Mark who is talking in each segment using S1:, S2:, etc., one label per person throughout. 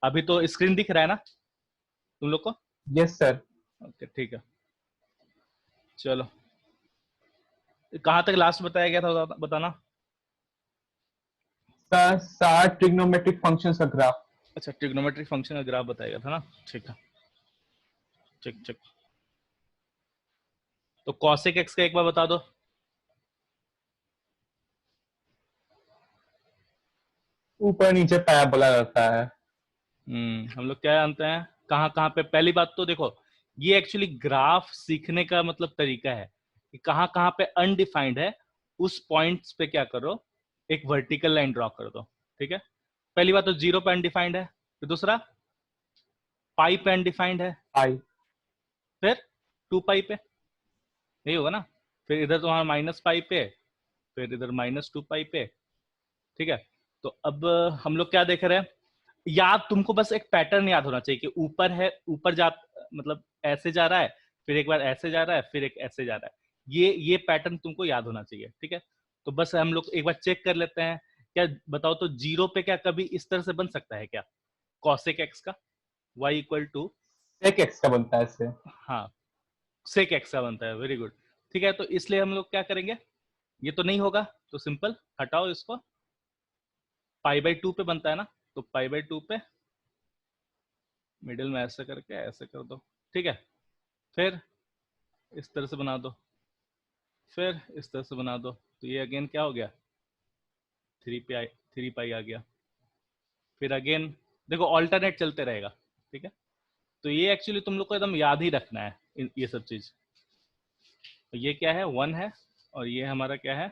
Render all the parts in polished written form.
S1: अभी तो स्क्रीन दिख रहा है ना तुम लोग को?
S2: Yes sir.
S1: ओके ठीक है, चलो कहाँ तक लास्ट बताया गया था बताना।
S2: सर 60 ट्रिग्नोमेट्रिक फंक्शंस का ग्राफ।
S1: अच्छा, ट्रिग्नोमेट्रिक फंक्शन का ग्राफ बताया गया था ना, ठीक है, ठीक ठीक। तो कॉसेक एक्स का एक बार बता दो।
S2: ऊपर नीचे पैराबोला रहता है।
S1: हम लोग क्या जानते हैं, कहाँ कहाँ पे, पहली बात तो देखो ये एक्चुअली ग्राफ सीखने का मतलब तरीका है कि कहाँ कहाँ पे अनडिफाइंड है, उस पॉइंट्स पे क्या करो, एक वर्टिकल लाइन ड्रॉ कर दो, ठीक है। पहली बात तो जीरो पे अनडिफाइंड है, फिर दूसरा पाई पे अनडिफाइंड है,
S2: आई।
S1: फिर टू पाई पे, यही होगा ना। फिर इधर तुम्हारा माइनस पाई पे, फिर इधर माइनस टू पाई पे, ठीक है। तो अब हम लोग क्या देख रहे हैं, याद तुमको बस एक पैटर्न याद होना चाहिए कि ऊपर है, ऊपर जा मतलब ऐसे जा रहा है, फिर एक बार ऐसे जा रहा है, फिर एक ऐसे जा रहा है, ये पैटर्न तुमको याद होना चाहिए, ठीक है। तो बस हम लोग एक बार चेक कर लेते हैं, क्या बताओ तो जीरो पे क्या कभी इस तरह से बन सकता है क्या, कॉसेक एक्स का y equal to,
S2: sec X का बनता है इससे।
S1: हाँ सेक एक्स का बनता है, वेरी गुड, ठीक है। तो इसलिए हम लोग क्या करेंगे, ये तो नहीं होगा, तो सिंपल हटाओ इसको, पाई बाई टू पे बनता है ना, तो पाई बाई टू पे मिडिल में ऐसे करके ऐसे कर दो, ठीक है। फिर इस तरह से बना दो, फिर इस तरह से बना दो, तो ये अगेन क्या हो गया, थ्री पाई आ गया। फिर अगेन देखो ऑल्टरनेट चलते रहेगा, ठीक है। तो ये एक्चुअली तुम लोग को एकदम याद ही रखना है ये सब चीज। तो ये क्या है, वन है, और ये हमारा क्या है,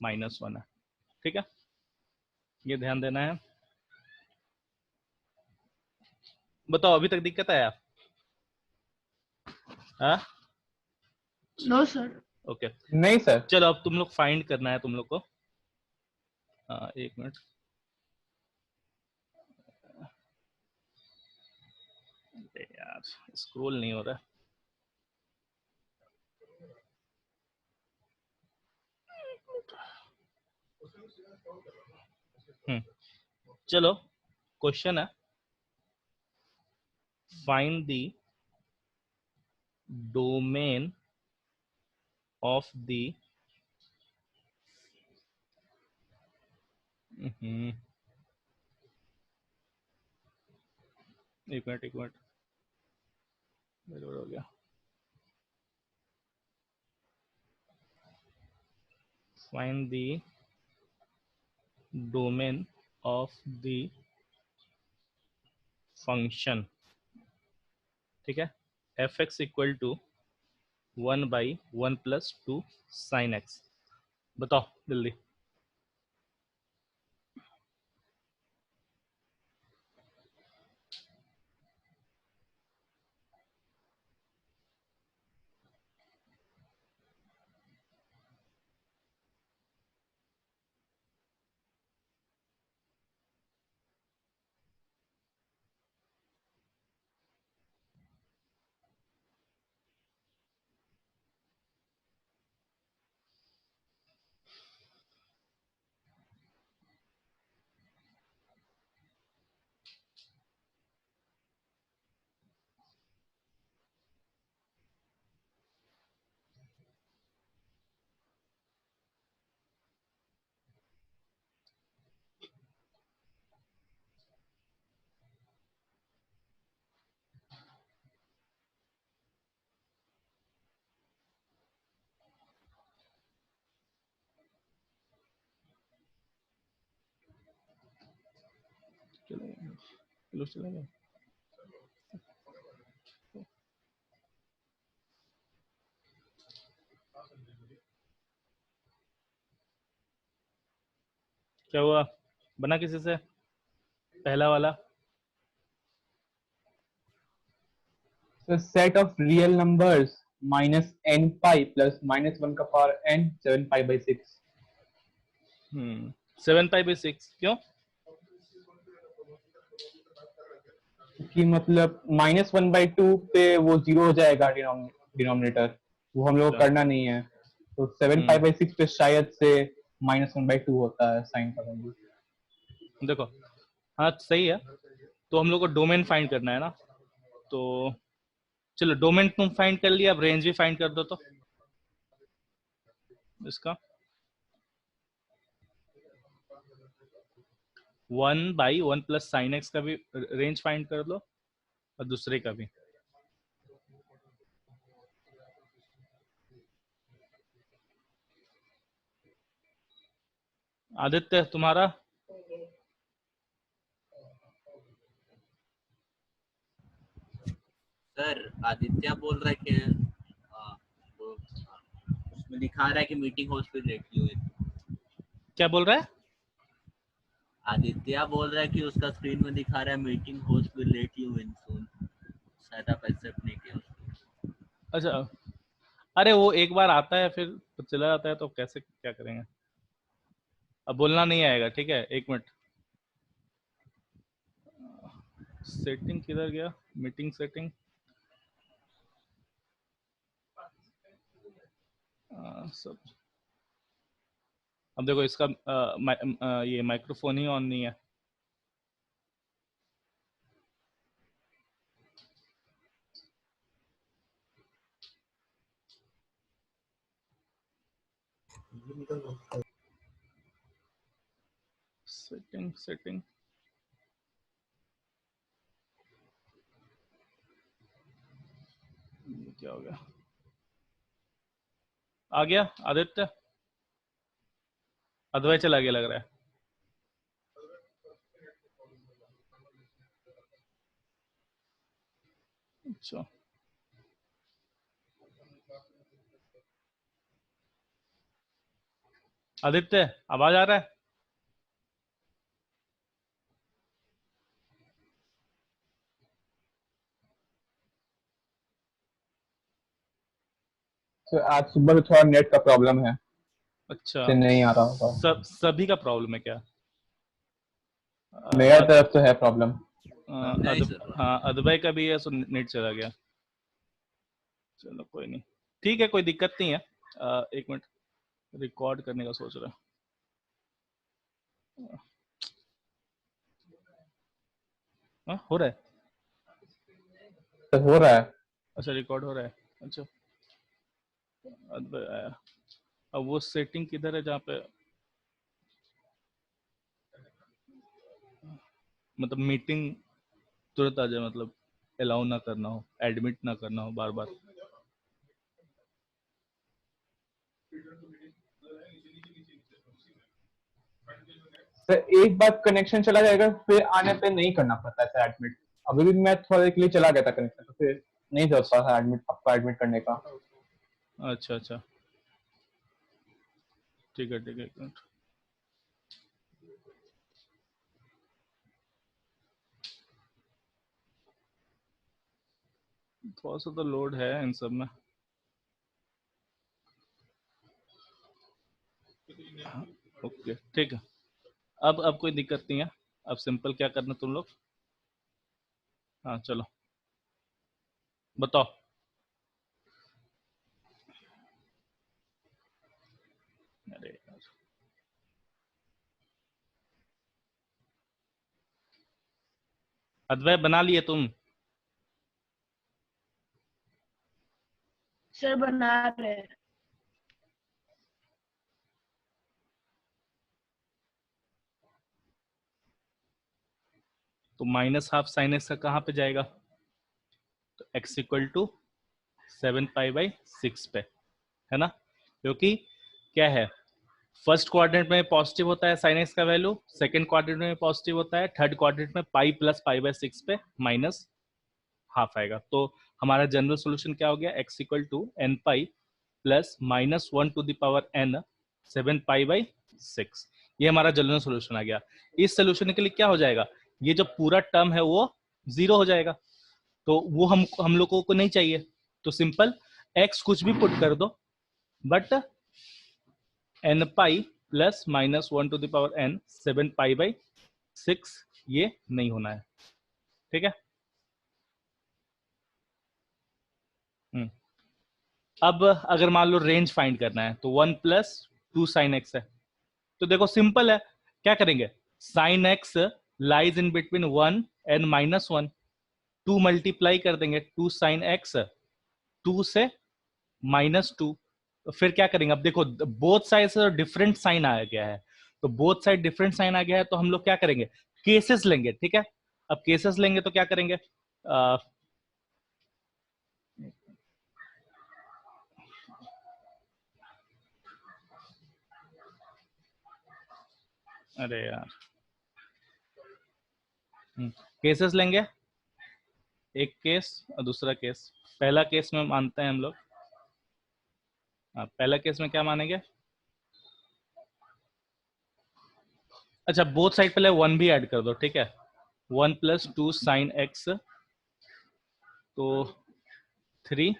S1: माइनस वन है, ठीक है। ये ध्यान देना है। बताओ अभी तक दिक्कत आया? हाँ
S3: नो सर।
S1: ओके,
S2: नहीं सर।
S1: चलो अब तुम लोग फाइंड करना है तुम लोग को, एक मिनट, यार स्क्रॉल नहीं हो रहा। चलो क्वेश्चन है, find the domain of the, एक मिनट एक मिनट, गड़बड़ हो गया। Find the domain of the function, ठीक है, F X equal to one by one plus two sine X. बताओ जल्दी। चलो चलेगा। क्या हुआ, बना किसी से पहला वाला?
S2: So set of real numbers minus n pi plus minus 1 का power n 7 pi by 6।
S1: 7 pi by 6 क्यों?
S2: कि मतलब -1/2 पे वो जीरो हो जाएगा डिनोमिनेटर, वो हम लोग को करना नहीं है। तो 7 pi by 6 पे शायद से -1/2 होता है साइन का वैल्यू।
S1: देखो हाँ सही है, तो हम लोग को डोमेन फाइंड करना है ना, तो चलो डोमेन तुम फाइंड कर लिया, अब रेंज भी फाइंड कर दो तो इसका 1/1 प्लस साइन एक्स का भी रेंज फाइंड कर लो और दूसरे का भी। आदित्य तुम्हारा
S4: सर आदित्य बोल रहा है कि उसमें दिखा रहा है कि meeting host will let you इन।
S1: क्या बोल रहा है?
S4: आदित्य बोल रहा है कि उसका स्क्रीन में दिखा रहा है meeting host will let you in soon, शायद आप एक्सेप्ट नहीं किया उसको।
S1: अच्छा, अरे वो एक बार आता है फिर चला जाता है, तो कैसे क्या करेंगे? अब बोलना नहीं आएगा, ठीक है, एक मिनट। सेटिंग किधर गया? मीटिंग सेटिंग, सब। अब देखो इसका ये माइक्रोफोन ही ऑन नहीं है। सेटिंग सेटिंग क्या हो गया? आ गया आदित्य? अद्वैत चला गया लग रहा है। अच्छा, आदित्य आवाज आ रहा है?
S2: तो आज सुबह से थोड़ा नेट का प्रॉब्लम है,
S1: अच्छा,
S2: तो नहीं आ रहा होगा।
S1: सभी का प्रॉब्लम है क्या?
S2: मेरा तरफ तो है प्रॉब्लम।
S4: नहीं सर।
S1: हाँ, अद्वैत का भी है, सो नेट चला गया। चलो कोई नहीं, ठीक है, कोई दिक्कत नहीं है। एक मिनट, रिकॉर्ड करने का सोच रहा है। हो रहा है?
S2: तो हो रहा है।
S1: अच्छा, रिकॉर्ड हो रहा है। अच्छा, अद्वैत आया। अब वो सेटिंग किधर है जहाँ पे मतलब मीटिंग तुरंत आ जाए, मतलब अलाउ ना करना हो, एडमिट ना करना हो बार बार।
S2: तो एक बार कनेक्शन चला जाएगा, फिर आने पे नहीं करना पड़ता है एडमिट। अभी भी मैं थोड़ा देर के लिए चला गया था कनेक्शन, तो फिर नहीं जरूरत पड़ा था एडमिट, आपका एडमिट करने का।
S1: अच्छा अच्छा, ठीक है ठीक है, एक मिनट। थोड़ा सा तो लोड है इन सब में। ओके ठीक है, अब कोई दिक्कत नहीं है। अब सिंपल क्या करना तुम लोग, हाँ चलो बताओ। अरे यार, अद्वैत बना लिए तुम?
S3: सर बना रहे हैं।
S1: तो माइनस हाफ साइन एक्स का कहाँ पे जाएगा? तो x इक्वल टू 7π/6 पे, है ना? क्योंकि क्या है, फर्स्ट क्वाड्रेंट में पॉजिटिव होता है साइन एक्स का वैल्यू, सेकंड क्वाड्रेंट में पॉजिटिव होता है, थर्ड क्वाड्रेंट में पाई प्लस π/6 पे माइनस हाफ आएगा। तो हमारा जनरल सॉल्यूशन क्या हो गया? x equal to N pi plus -1 n 7π/6। ये हमारा जनरल सॉल्यूशन आ गया। इस सॉल्यूशन के लिए क्या हो जाएगा, ये जो पूरा टर्म है वो 0 हो जाएगा, तो वो हम लोगों को नहीं चाहिए। तो सिंपल x कुछ भी पुट कर दो, बट n पाई प्लस -1 7π/6 ये नहीं होना है, ठीक है? अब अगर मान लो रेंज फाइंड करना है तो 1 + 2 sin x है। तो देखो सिंपल है, क्या करेंगे, sin x lies in between 1 n minus one, 2 multiply कर देंगे 2 साइन एक्स, 2 से -2, तो फिर क्या करेंगे? अब देखो बोथ साइड से डिफरेंट साइन आ गया है, तो बोथ साइड डिफरेंट साइन आ गया है, तो हम लोग क्या करेंगे? केसेस लेंगे, ठीक है। अब केसेस लेंगे तो क्या करेंगे? अरे यार, केसेस लेंगे, एक केस और दूसरा केस। पहला केस में मानते हैं हम लोग, पहला केस में क्या मानेंगे? अच्छा, बोथ साइड पहले 1 भी ऐड कर दो, ठीक है। 1 + 2 साइन एक्स, तो 3,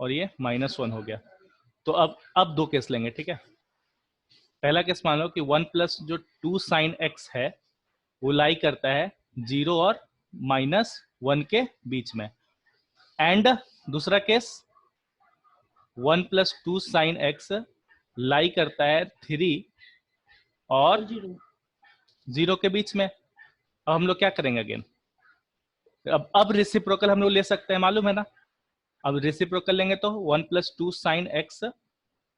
S1: और ये -1 हो गया। तो अब दो केस लेंगे, ठीक है। पहला केस मान लो कि 1 + जो 2 साइन एक्स है वो लाई करता है 0 और -1 के बीच में, एंड दूसरा केस 1 + 2 साइन एक्स लाई करता है 3 और 0 के बीच में। अब हम लोग क्या करेंगे अगेन? अब रेसिप्रोकल हम लोग ले सकते हैं, मालूम है ना। अब रेसिप्रोकल लेंगे तो 1 + 2 साइन एक्स,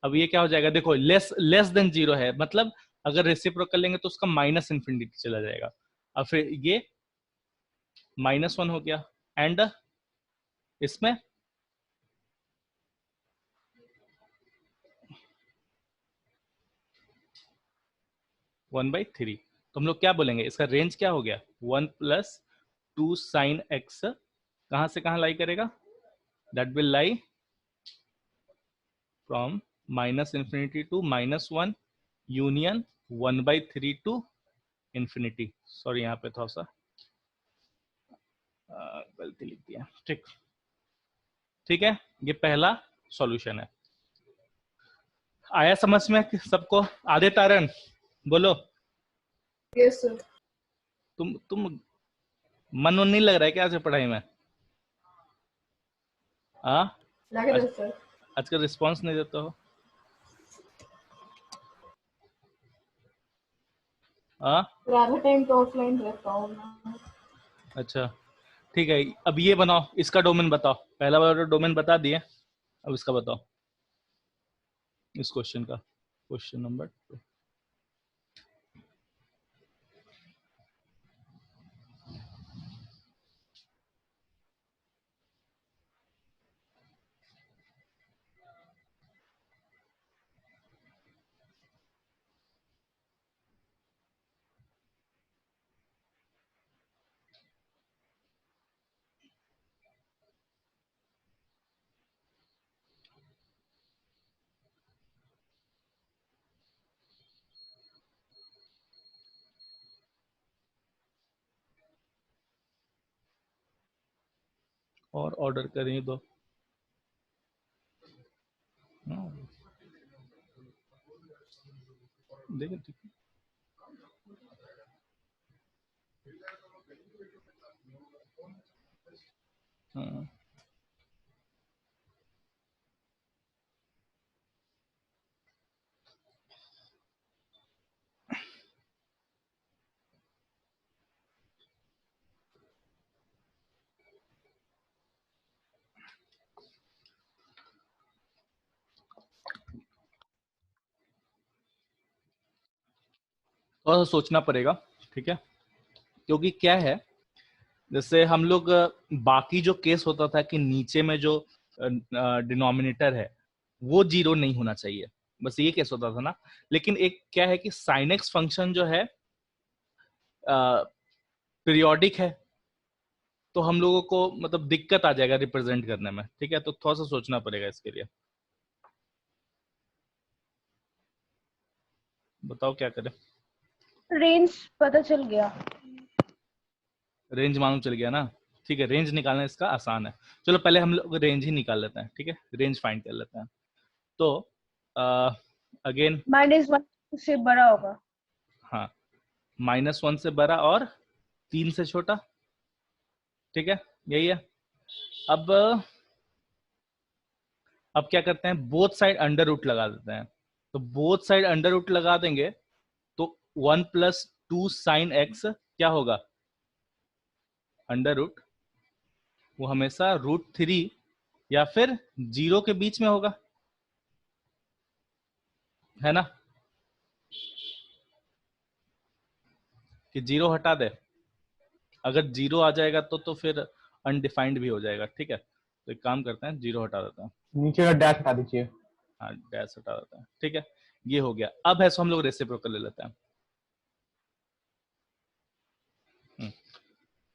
S1: अब ये क्या हो जाएगा? देखो लेस देन 0 है, मतलब अगर रेसिप्रोकल लेंगे तो उसका -∞ चला जाएगा। अब फिर ये -1 हो गया, एंड इसमें वन बाई थ्री। तो हम लोग क्या बोलेंगे? इसका रेंज क्या हो गया? 1 + 2 साइन एक्स कहां से कहां लाई करेगा? That will lie from -∞ to -1 union 1/3 to infinity. Sorry, यहाँ पे थोड़ा सा गलती लिख दिया। ठीक, ठीक है, ये पहला सॉल्यूशन है। आया समझ में सबको? आधे तारण बोलो।
S3: Yes sir.
S1: तुम मन नहीं लग रहा है क्या आज पढ़ाई में? हाँ,
S3: लग रहा है सर।
S1: आजकल रिस्पॉन्स नहीं देते हो। हाँ,
S3: ज्यादा टाइम तो ऑफलाइन रहता हूँ मैं।
S1: अच्छा, ठीक है। अब ये बनाओ, इसका डोमेन बताओ। पहला वाला डोमेन बता दिए, अब इसका बताओ, इस क्वेश्चन का, क्वेश्चन नंबर 2। और ऑर्डर करें दो। देखिए, ठीक है। हाँ, थोड़ा सा सोचना पड़ेगा, ठीक है। क्योंकि क्या है, जैसे हम लोग बाकी जो केस होता था कि नीचे में जो डिनोमिनेटर है वो 0 नहीं होना चाहिए, बस ये केस होता था ना। लेकिन एक क्या है कि साइन एक्स फंक्शन जो है पीरियोडिक है, तो हम लोगों को मतलब दिक्कत आ जाएगा रिप्रेजेंट करने में, ठीक है। तो थोड़ा सा सोचना पड़ेगा इसके लिए। बताओ क्या करें?
S3: रेंज पता चल गया।
S1: रेंज मालूम चल गया ना? ठीक है, रेंज निकालना इसका आसान है। चलो पहले हम लोग रेंज ही निकाल लेते हैं, ठीक है। रेंज फाइंड कर लेते हैं। तो अगेन,
S3: -1 से बड़ा होगा।
S1: हाँ, -1 से बड़ा और 3 से छोटा, ठीक है, यही है। अब क्या करते हैं? बोथ साइड अंडर रूट लगा देते हैं। तो बोथ साइड अंडर रूट लगा देंगे तो 1 + 2 साइन एक्स क्या होगा? अंडर रूट वो हमेशा √3 या फिर 0 के बीच में होगा, है ना, कि 0 हटा दे। अगर 0 आ जाएगा तो फिर अनडिफाइंड भी हो जाएगा। ठीक है, तो एक काम करते हैं, 0 हटा देते हैं।
S2: नीचे का डैश हटा दीजिए।
S1: हाँ, डैश हटा देते हैं। ठीक है, ये हो गया। अब है सो हम लोग रेसिप्रोकल ले लेते हैं।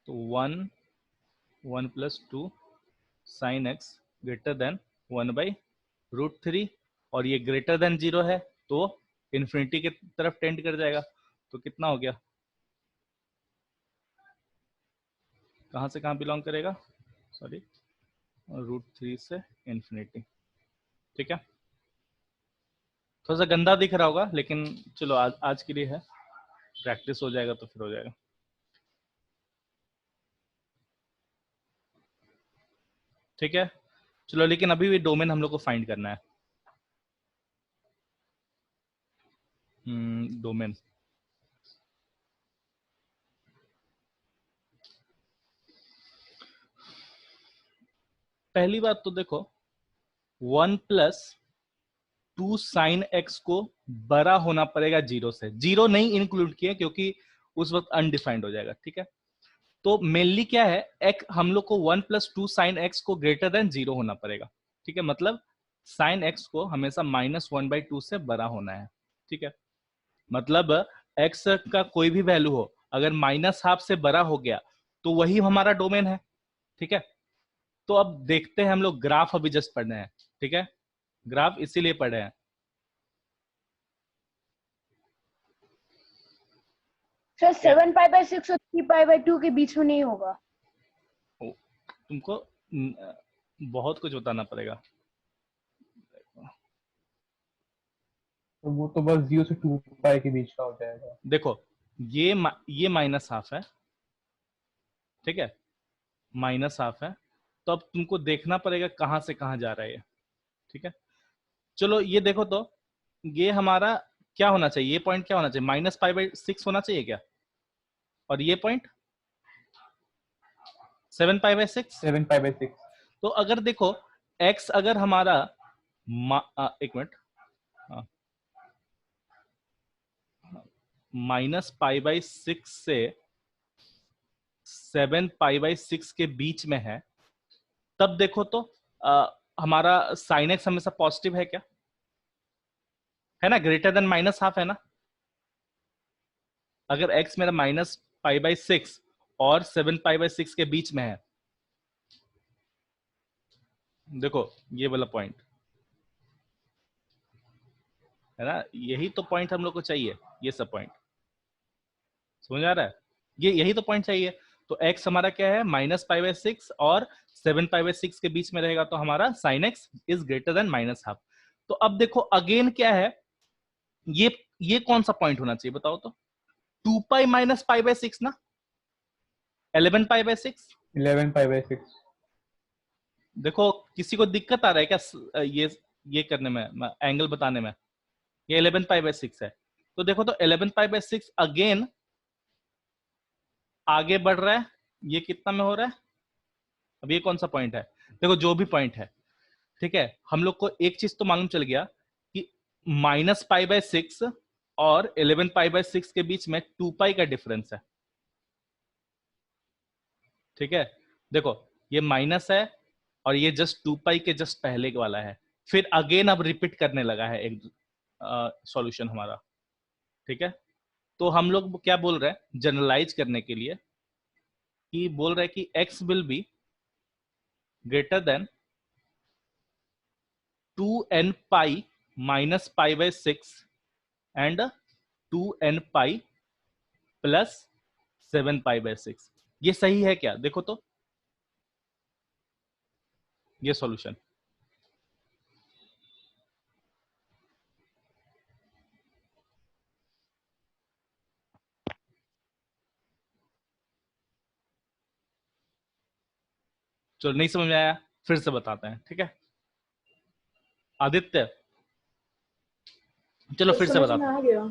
S1: तो 1 + 2 sin x ग्रेटर देन 1/√3, और ये ग्रेटर देन 0 है तो इन्फिनिटी की तरफ टेंड कर जाएगा। तो कितना हो गया, कहां से कहां बिलोंग करेगा, सॉरी, √3 से इन्फिनिटी। ठीक है, थोड़ा सा गंदा दिख रहा होगा, लेकिन चलो आज के लिए है, प्रैक्टिस हो जाएगा तो फिर हो जाएगा। ठीक है, चलो, लेकिन अभी भी डोमेन हम लोग को फाइंड करना है। डोमेन, पहली बात तो देखो 1 + 2 sin x को बड़ा होना पड़ेगा 0 से। 0 नहीं इंक्लूड किया क्योंकि उस वक्त अनडिफाइंड हो जाएगा। ठीक है, तो मेनली क्या है, एक हम लोग को 1 + 2 sin x को ग्रेटर देन 0 होना पड़ेगा। ठीक है, मतलब sin x को हमेशा -1/2 से बड़ा होना है। ठीक है, मतलब x का कोई भी वैल्यू हो, अगर -½ से बड़ा हो गया तो वही हमारा डोमेन है। ठीक है, तो अब देखते हैं हम लोग, ग्राफ अभी जस्ट पढ़ रहे हैं। ठीक है, ग्राफ इसीलिए पढ़े हैं।
S3: सर 7π/6 और 3π/2 के बीच में नहीं होगा।
S1: तुमको बहुत कुछ बताना पड़ेगा।
S2: तो वो तो बस 0 से 2 पाई के बीच का हो जाएगा।
S1: देखो ये -½ है। ठीक है, -½ है, तो अब तुमको देखना पड़ेगा कहां से कहां जा रहा है ये। ठीक है, चलो ये देखो, तो ये हमारा क्या होना चाहिए, ये पॉइंट क्या होना चाहिए, -π/6 होना चाहिए क्या, और ये पॉइंट 7π/6।
S2: 7π/6।
S1: तो अगर देखो x अगर हमारा एक मिनट, -π/6 से 7π/6 के बीच में है, तब देखो तो हमारा sin x हमेशा पॉजिटिव है क्या, है ना, ग्रेटर देन -½ है ना। अगर x मेरा -π/6 और 7π/6 के बीच में है, देखो ये वाला पॉइंट है ना, यही तो पॉइंट हम लोग को चाहिए, ये सब पॉइंट समझ आ रहा है, ये यही तो पॉइंट चाहिए। तो x हमारा क्या है, -π/6 और 7π/6 के बीच में रहेगा, तो हमारा sin x is greater then -½ तो अब देखो अगेन क्या है, ये कौन सा पॉइंट होना चाहिए बताओ तो, 2π - π/6 ना, 11π/6।
S2: 11π/6।
S1: देखो किसी को दिक्कत आ रहा है क्या ये करने में, एंगल बताने में, ये 11π/6 है। तो देखो तो 11π/6 अगेन आगे बढ़ रहा है, ये कितना में हो रहा है, अब ये कौन सा पॉइंट है, देखो जो भी पॉइंट है। ठीक है, हम लोग को एक चीज तो मालूम चल गया कि -π/6 और 11π/6 के बीच में 2π का डिफरेंस है। ठीक है, देखो ये माइनस है और ये जस्ट 2π के जस्ट पहले वाला है, फिर अगेन अब रिपीट करने लगा है एक सॉल्यूशन हमारा। ठीक है, तो हम लोग क्या बोल रहे हैं, जनरलाइज करने के लिए कि बोल रहे हैं कि x will be greater than 2nπ - π/6 and 2nπ + 7π/6। ये सही है क्या, देखो तो ये सॉल्यूशन। चलो नहीं समझ में आया, फिर से बताते हैं। ठीक है, आदित्य चलो फिर से
S5: समझ में
S1: बताते हैं।
S5: आ गया,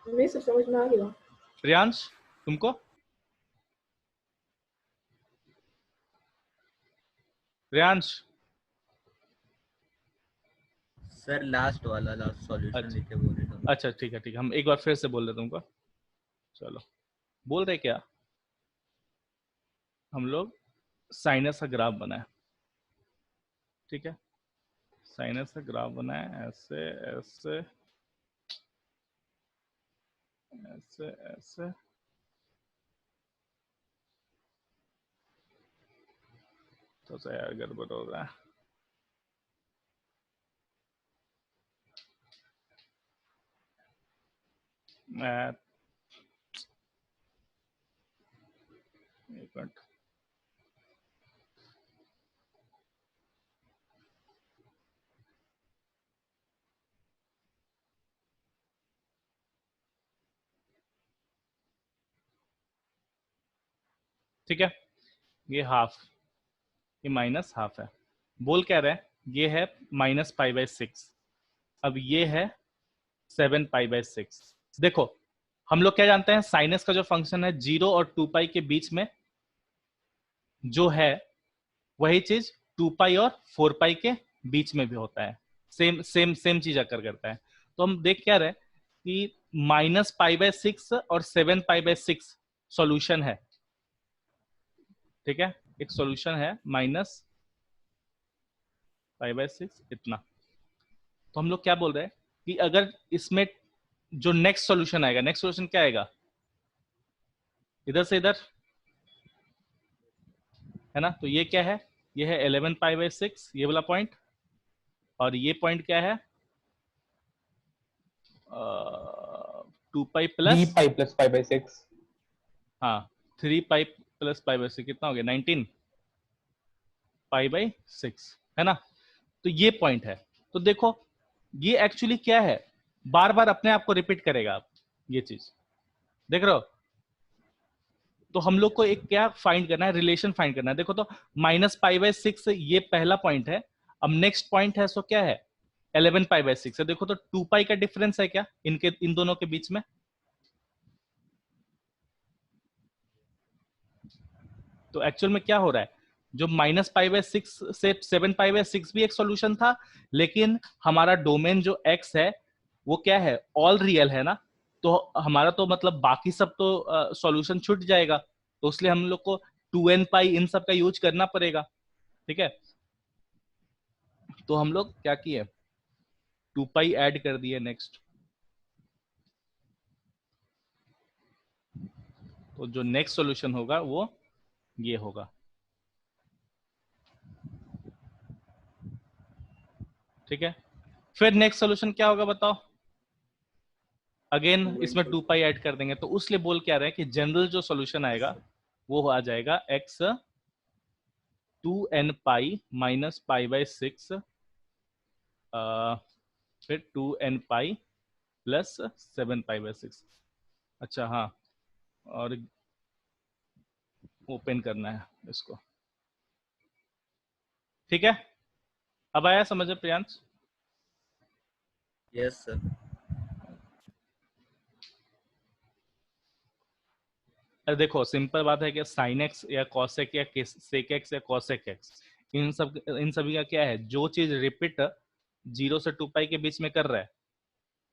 S5: नहीं सब समझ में आ गया।
S1: प्रियांश तुमको, प्रियांश
S4: सर लास्ट वाला लास्ट सॉल्यूशन
S1: अच्छा।
S4: लिखे बोले तो।
S1: अच्छा ठीक है ठीक है, हम एक बार फिर से बोल रहे तुमको। चलो बोल रहे क्या, हम लोग साइनस का ग्राफ बनाए, ठीक है, साइनस का ग्राफ बनाए ऐसे ऐसे ऐसे ऐसे, तो सा यार गड़बड़ हो रहा है। मैं एक मिनट, ठीक है, ये हाफ, ये माइनस हाफ है। बोल क्या रहे हैं, ये है -π/6, अब ये है 7π/6। देखो हम लोग क्या जानते हैं, साइनस का जो फंक्शन है 0 और 2π के बीच में जो है, वही चीज 2π और 4π के बीच में भी होता है, सेम सेम सेम चीज अकर करता है। तो हम देख क्या रहे कि -π/6 और 7π/6 सॉल्यूशन है, ठीक है, एक सॉल्यूशन है -π/6 इतना। तो हम लोग क्या बोल रहे हैं कि अगर इसमें जो नेक्स्ट सॉल्यूशन आएगा, नेक्स्ट सॉल्यूशन क्या आएगा, इधर से इधर है ना, तो ये क्या है, ये है 11π/6 ये वाला पॉइंट, और ये पॉइंट क्या है 2π प्लस
S2: 3π + 5/6।
S1: हाँ 3π + π/6 कितना हो गया 19π/6 है ना। तो ये पॉइंट है। तो देखो ये एक्चुअली क्या है, बार बार अपने आप को रिपीट करेगा आप, ये चीज देख रहे हो। तो हम लोग को एक क्या फाइंड करना है, रिलेशन फाइंड करना है। देखो तो -π/6 ये पहला पॉइंट है, अब नेक्स्ट पॉइंट है सो क्या है 11π/6 है। देखो तो 2π का डिफरेंस है क्या इनके, इन दोनों के बीच में। तो एक्चुअल में क्या हो रहा है, जो -π/6 से 7π/6 भी एक सॉल्यूशन था, लेकिन हमारा डोमेन जो x है वो क्या है, ऑल रियल है ना, तो हमारा तो मतलब बाकी सब तो सॉल्यूशन छूट जाएगा, तो इसलिए हम लोग को 2nπ इन सब का यूज करना पड़ेगा, ठीक है। तो हम लोग क्या किए, 2π ऐड कर दिए नेक्स्ट। तो जो नेक्स्ट सॉल्यूशन होगा वो ये होगा, ठीक है। फिर नेक्स्ट सॉल्यूशन क्या होगा बताओ, अगेन इसमें 2π ऐड कर देंगे, तो उसलिए बोल क्या रहे हैं कि जनरल जो सॉल्यूशन आएगा वो आ जाएगा x 2nπ - π/6 फिर 2nπ प्लस 7π/6। अच्छा हाँ, और ओपन करना है इसको, ठीक है। अब आया समझ में प्रियांश।
S4: Yes sir.
S1: अरे देखो सिंपल बात है कि साइन एक्स या कॉसेक या सेक एक्स या कॉसेक एक्स, इन सभी का क्या है, जो चीज रिपीट 0 से 2π के बीच में कर रहा है,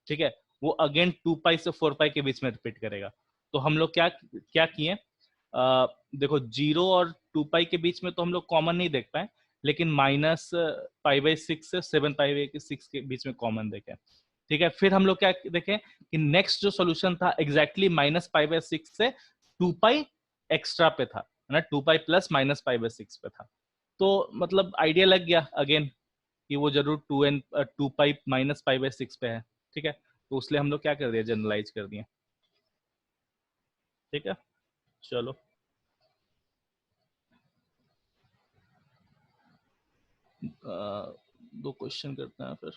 S1: ठीक है, वो अगेन 2π से 4π के बीच में रिपीट करेगा। तो हम लोग क्या क्या किए, देखो 0 और 2π के बीच में तो हम लोग कॉमन नहीं देख पाए, लेकिन -π/6 से 7π/6 के बीच में कॉमन देखे, ठीक है। फिर हम लोग क्या देखें कि नेक्स्ट जो सॉल्यूशन था एग्जैक्टली -π/6 से 2π एक्स्ट्रा पे था, है ना, 2π प्लस -π/6 पे था। तो मतलब आइडिया लग गया अगेन कि वो जरूर 2π -π/6 पे है, ठीक है। तो उसलिए हम लोग क्या कर दिया, जनरलाइज कर दिया, ठीक है। चलो दो क्वेश्चन करते हैं फिर।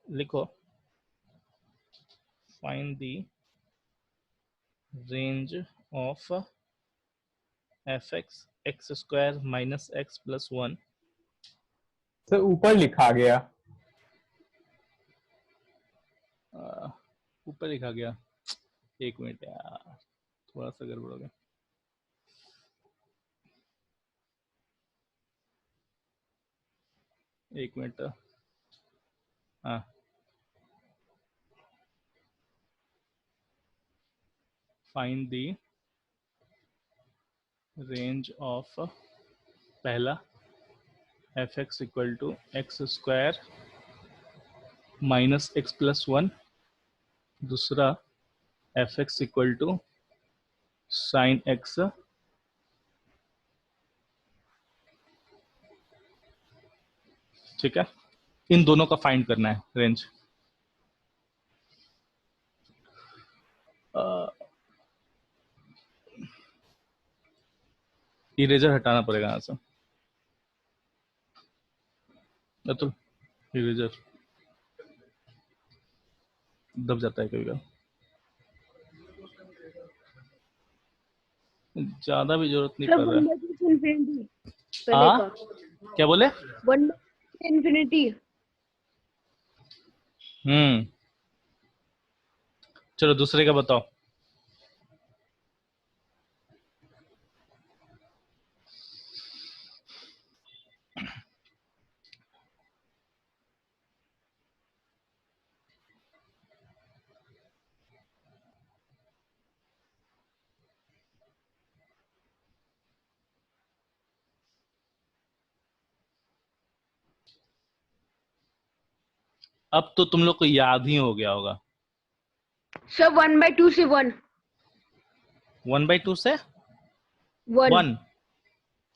S1: लिखो find the range of fx x² - x + 1।
S2: Sir ऊपर लिखा गया।
S1: ऊपर लिखा गया, एक मिनट यार, थोड़ा सा गड़बड़ हो गया। एक मिनट। हाँ, फाइंड दी रेंज ऑफ पहला F X equal to X square minus X plus one, दूसरा F X equal to sine X ठीक है। इन दोनों का फाइंड करना है रेंज। इरेजर हटाना पड़ेगा यहाँ से। अतुल, इरेजर दब जाता है कभी कभी, ज्यादा भी जरूरत नहीं
S3: सर
S1: पड़ रहा
S3: 1
S1: है।
S3: by 2 से infinity पहले
S1: हाँ,
S3: का
S1: क्या बोले?
S3: 1 by 2 से infinity।
S1: चलो दूसरे का बताओ। अब तो तुम लोग को याद ही हो गया होगा।
S3: सर 1 by 2 से 1
S1: 1/2 से
S3: 1।
S1: 1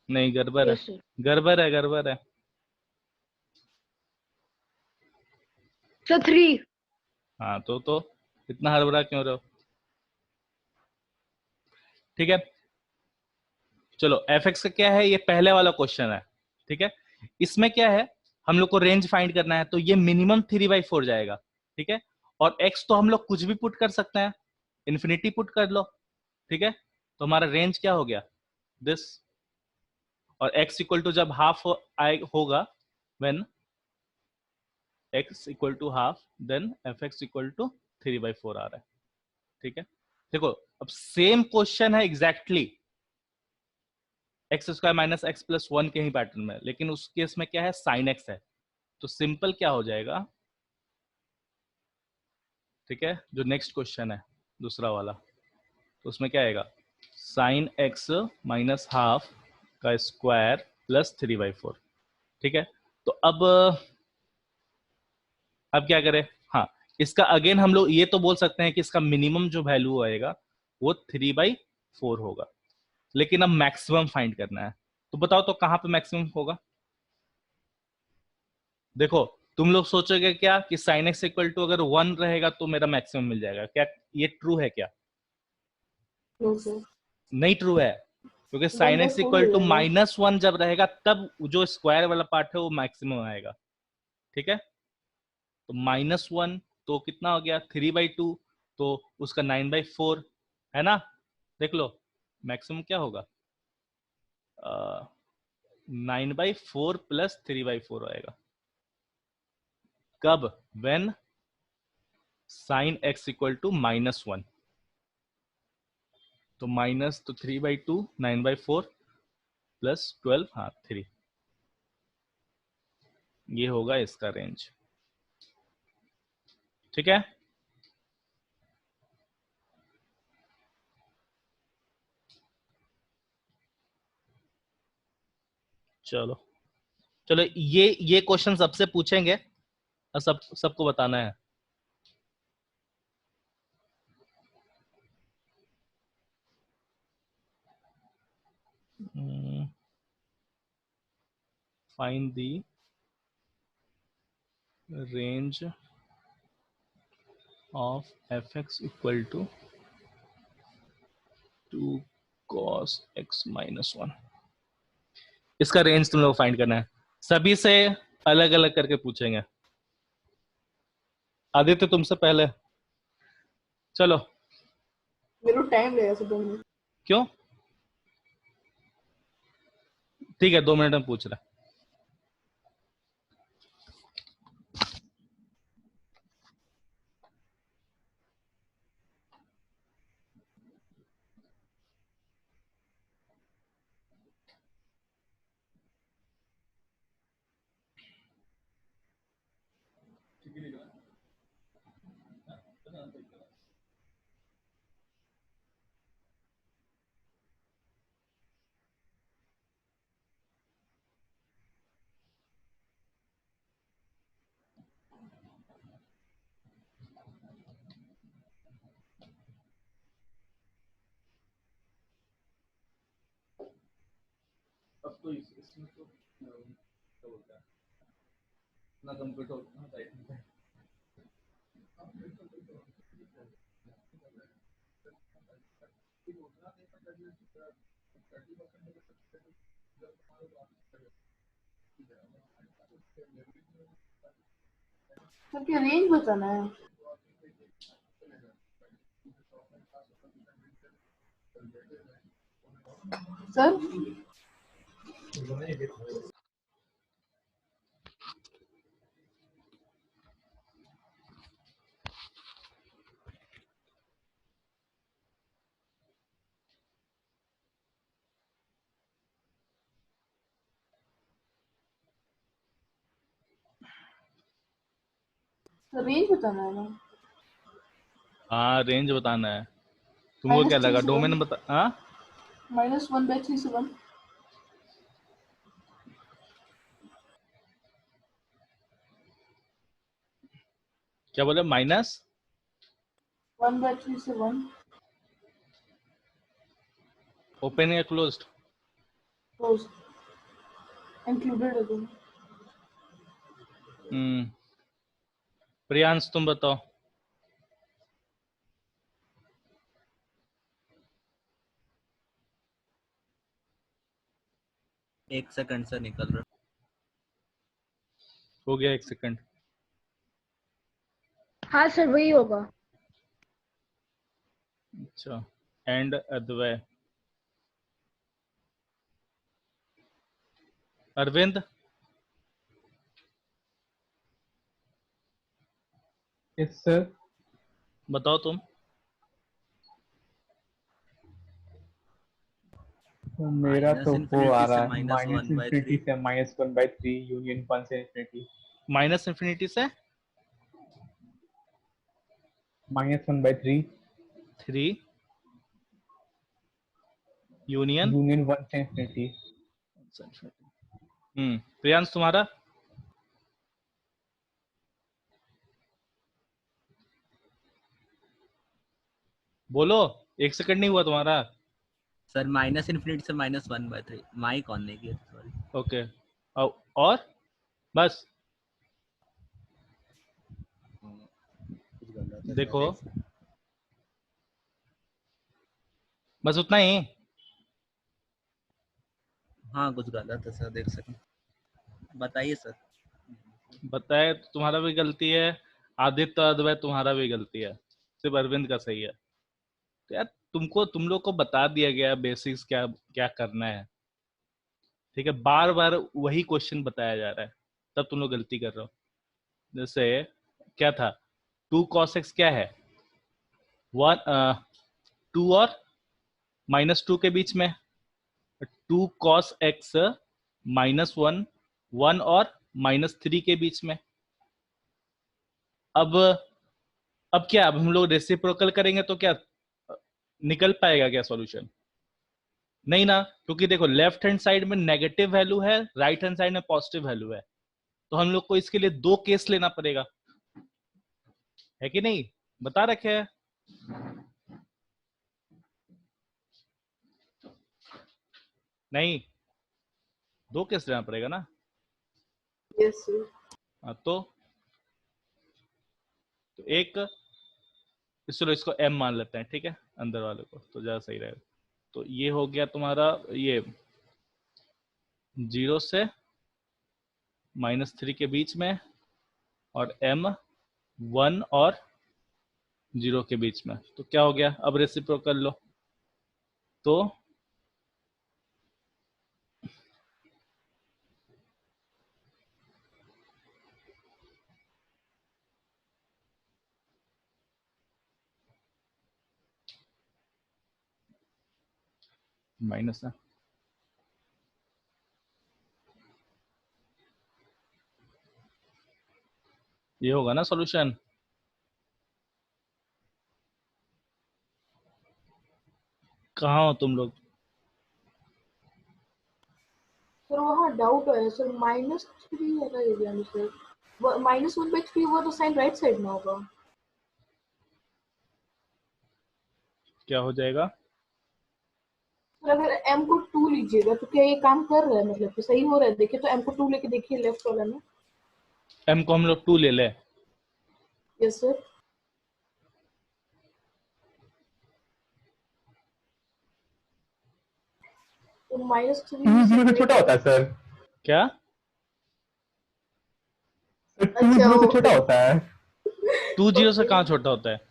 S1: नहीं, गड़बड़ है,
S3: यस सर।
S1: गड़बड़ है, गड़बड़ है।
S3: सर 3।
S1: हाँ तो इतना हड़बड़ा क्यों रहे हो? ठीक है, चलो एफ एक्स का क्या है, ये पहले वाला क्वेश्चन है। ठीक है, इसमें क्या है, हम लोग को रेंज फाइंड करना है, तो ये मिनिमम 3/4 जाएगा। ठीक है, और एक्स तो हम लोग कुछ भी पुट कर सकते हैं, इन्फिनिटी पुट कर लो। ठीक है, तो हमारा रेंज क्या हो गया, दिस। और एक्स इक्वल टू जब हाफ होगा, when X equal to half, then F X equal to 3/4 आ रहा है। ठीक है, देखो अब सेम क्वेश्चन है exactly X square minus X plus one के ही पैटर्न में, लेकिन उस केस में क्या है, साइन एक्स है। तो सिंपल क्या हो जाएगा, ठीक है, जो नेक्स्ट क्वेश्चन है दूसरा वाला, तो उसमें क्या आएगा, साइन एक्स माइनस हाफ का स्क्वायर प्लस 3/4। ठीक है, तो अब क्या करें, हाँ, इसका अगेन हम लोग ये तो बोल सकते हैं कि इसका मिनिमम जो वैल्यू आएगा वो 3/4 होगा, लेकिन अब मैक्सिमम फाइंड करना है। तो बताओ तो कहां पे मैक्सिमम होगा? देखो तुम लोग सोचोगे क्या कि साइन एक्स इक्वल टू अगर 1 रहेगा तो मेरा मैक्सिमम मिल जाएगा, क्या ये ट्रू है क्या? नहीं ट्रू है, क्योंकि साइन एक्स इक्वल टू -1 जब रहेगा तब जो स्क्वायर वाला पार्ट है वो मैक्सिमम आएगा। ठीक है, तो -1 तो कितना हो गया, 3/2, तो उसका 9/4 है ना। देख लो मैक्सिमम क्या होगा, 9/4 प्लस 3/4 आएगा। कब, when sine X equal to -1, तो माइनस तो 3/2, 9/4 प्लस 12, हाँ 3, ये होगा इसका रेंज। ठीक है, चलो चलो ये क्वेश्चन सबसे पूछेंगे और सबको बताना है। Find the range of F X equal to 2 cos x - 1। इसका रेंज तुम लोग फाइंड करना है, सभी से अलग अलग करके पूछेंगे। आदित्य तुमसे पहले, चलो।
S5: मेरे को टाइम लगेगा सर 2 मिनट।
S1: क्यों? ठीक है, 2 मिनट में पूछ रहा। तो इसमें तो क्या बोलता है ना कंप्यूटर होता है टाइपिंग पे।
S5: सर क्या रेंज बताना है? सर रेंज बताना है ना?
S1: हाँ रेंज बताना है। तुमको क्या लगा डोमेन बता? हाँ
S5: -1/3 से 1।
S1: क्या बोले? माइनस
S5: 1/3 से 1
S1: ओपन या क्लोज्ड?
S5: क्लोज इंक्लूडेड है दोनों।
S1: प्रियांश तुम बताओ।
S4: एक सेकंड से निकल रहा।
S1: हो गया 1 सेकंड।
S3: हाँ सर वही होगा।
S1: अच्छा and Advay. Arvind
S2: yes sir.
S1: बताओ तुम।
S2: तो मेरा तो वो आ
S4: -∞
S2: रहा
S4: से
S2: है -∞
S4: -1/3।
S2: से -1/3 यूनियन 1 से इंफिनिटी।
S1: माइनस इंफिनिटी से
S2: -1/3
S1: 3 यूनियन।
S2: यूनियन 1 से इंफिनिटी।
S1: प्रियांश तुम्हारा? बोलो 1 सेकंड नहीं हुआ तुम्हारा।
S4: सर -∞ से -1/3। माइक ऑन नहीं किया, सॉरी।
S1: ओके और बस
S4: कुछ गलत है
S1: देखो
S4: सर।
S1: बस उतना ही।
S4: हाँ कुछ गलत है सर, देख सकते। बताइए सर।
S1: बताए तो तुम्हारा भी गलती है, आदित्य अद्वै तुम्हारा भी गलती है, सिर्फ अरविंद का सही है। तो यार तुम लोग को बता दिया गया बेसिक्स क्या क्या करना है, ठीक है? बार बार वही क्वेश्चन बताया जा रहा है, तब तुम लोग गलती कर रहे हो। जैसे क्या था, 2 cos x क्या है? 2 और -2 के बीच में। 2 cos x -1 1 और -3 के बीच में। अब क्या, अब हम लोग रेसिप्रोकल करेंगे तो क्या निकल पाएगा क्या सॉल्यूशन? नहीं ना, क्योंकि देखो लेफ्ट हैंड साइड में नेगेटिव वैल्यू है, राइट हैंड साइड में पॉजिटिव वैल्यू है, तो हम लोग को इसके लिए 2 केस लेना पड़ेगा, है कि नहीं? बता रखे हैं। नहीं, 2 केस लेना पड़ेगा ना।
S5: Yes sir.
S1: हाँ, तो एक, चलो इसको m मान लेते हैं, ठीक है, अंदर वाले को, तो ज्यादा सही रहेगा। तो ये हो गया तुम्हारा, ये 0 से -3 के बीच में, और m 1 और 0 के बीच में। तो क्या हो गया, अब रेसिप्रोकल लो तो माइनस है, ये होगा ना सॉल्यूशन। कहाँ हो तुम लोग?
S5: सर वहाँ डाउट है सर, -3 है ना एरिया में सर। -1/3 वो तो साइन राइट साइड में होगा।
S1: क्या हो जाएगा?
S5: सर अगर m को 2 लीजिएगा तो क्या ये काम कर रहा है, मतलब कि सही हो रहा है? देखिए तो m को 2 लेके देखिए लेफ्ट वाला में।
S1: m को हम लोग 2 ले ले।
S5: Yes sir. तो -3
S2: 2
S5: से
S2: 0 से छोटा होता है सर।
S1: क्या?
S2: सर 2
S5: अच्छा
S2: 0 से
S5: वो
S2: छोटा होता है।
S1: 2 0 से कहाँ छोटा होता है?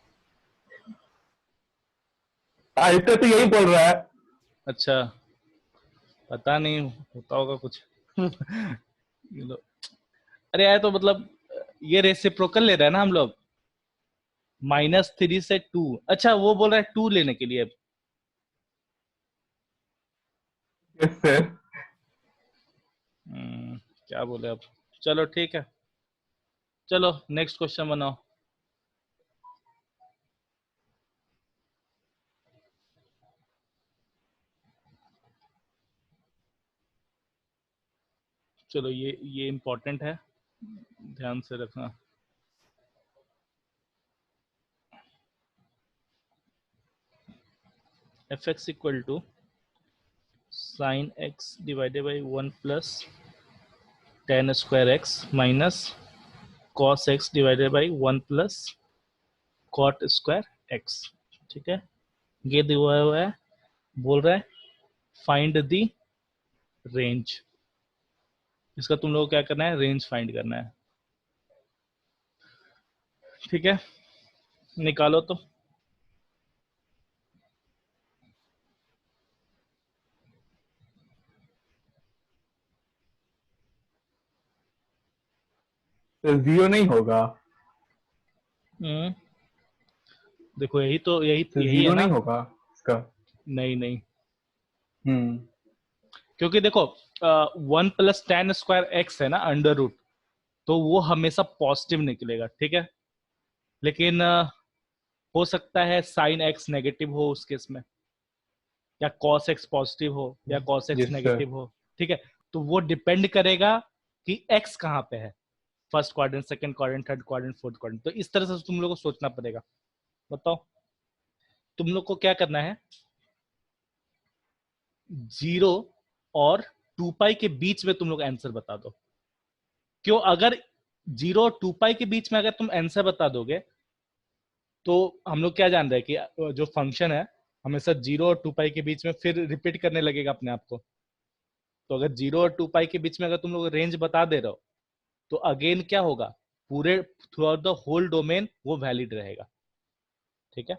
S2: आदित्य तो यही बोल रहा है।
S1: अच्छा, पता नहीं, होता होगा कुछ। ये लो। अरे यार, तो मतलब ये रेसिप्रोकल ले रहे हैं ना हम लोग, -3 से 2। अच्छा, वो बोल रहा है 2 लेने के लिए।
S2: Yes sir.
S1: क्या बोले अब। चलो ठीक है, चलो नेक्स्ट क्वेश्चन बनाओ। चलो ये इम्पोर्टेंट है, ध्यान से रखना। fx equal to sine x divided by 1 plus tan square x minus cos x divided by 1 plus cot square x। ठीक है, ये दिया हुआ है, बोल रहा है फाइंड द रेंज। इसका तुम लोग को क्या करना है, रेंज फाइंड करना है। ठीक है, निकालो तो।
S2: सर 0 नहीं होगा।
S1: हम्म, देखो यही तो यही
S2: सर
S1: यही है
S2: 0
S1: ना।
S2: नहीं होगा इसका।
S1: नहीं नहीं,
S2: हम्म।
S1: क्योंकि देखो 1 प्लस tan स्क्वायर एक्स है ना अंडर रूट, तो वो हमेशा पॉजिटिव निकलेगा। ठीक है, लेकिन हो सकता है साइन एक्स नेगेटिव हो उस केस में, या कॉस एक्स पॉजिटिव हो या cos x
S2: yes sir.
S1: Negative हो। ठीक है, तो वो डिपेंड करेगा कि एक्स कहाँ पे है, first quadrant, second quadrant, third quadrant, fourth quadrant. तो इस तरह से तुम लोग को सोचना पड़ेगा। बताओ, तुम लोग को क्या करना है, 0 और 2 पाई के बीच में तुम लोग आंसर बता दो। क्यों? अगर 0 और 2 पाई के बीच में अगर तुम आंसर बता दोगे, तो हम लोग क्या जान रहे हैं कि जो फंक्शन है हमेशा 0 और 2 पाई के बीच में फिर रिपीट करने लगेगा अपने आप को। तो अगर 0 और 2 पाई के बीच में अगर तुम लोग रेंज बता दे रहे हो, तो अगेन क्या होगा, पूरे throughout the whole domain वो वैलिड रहेगा। ठीक है,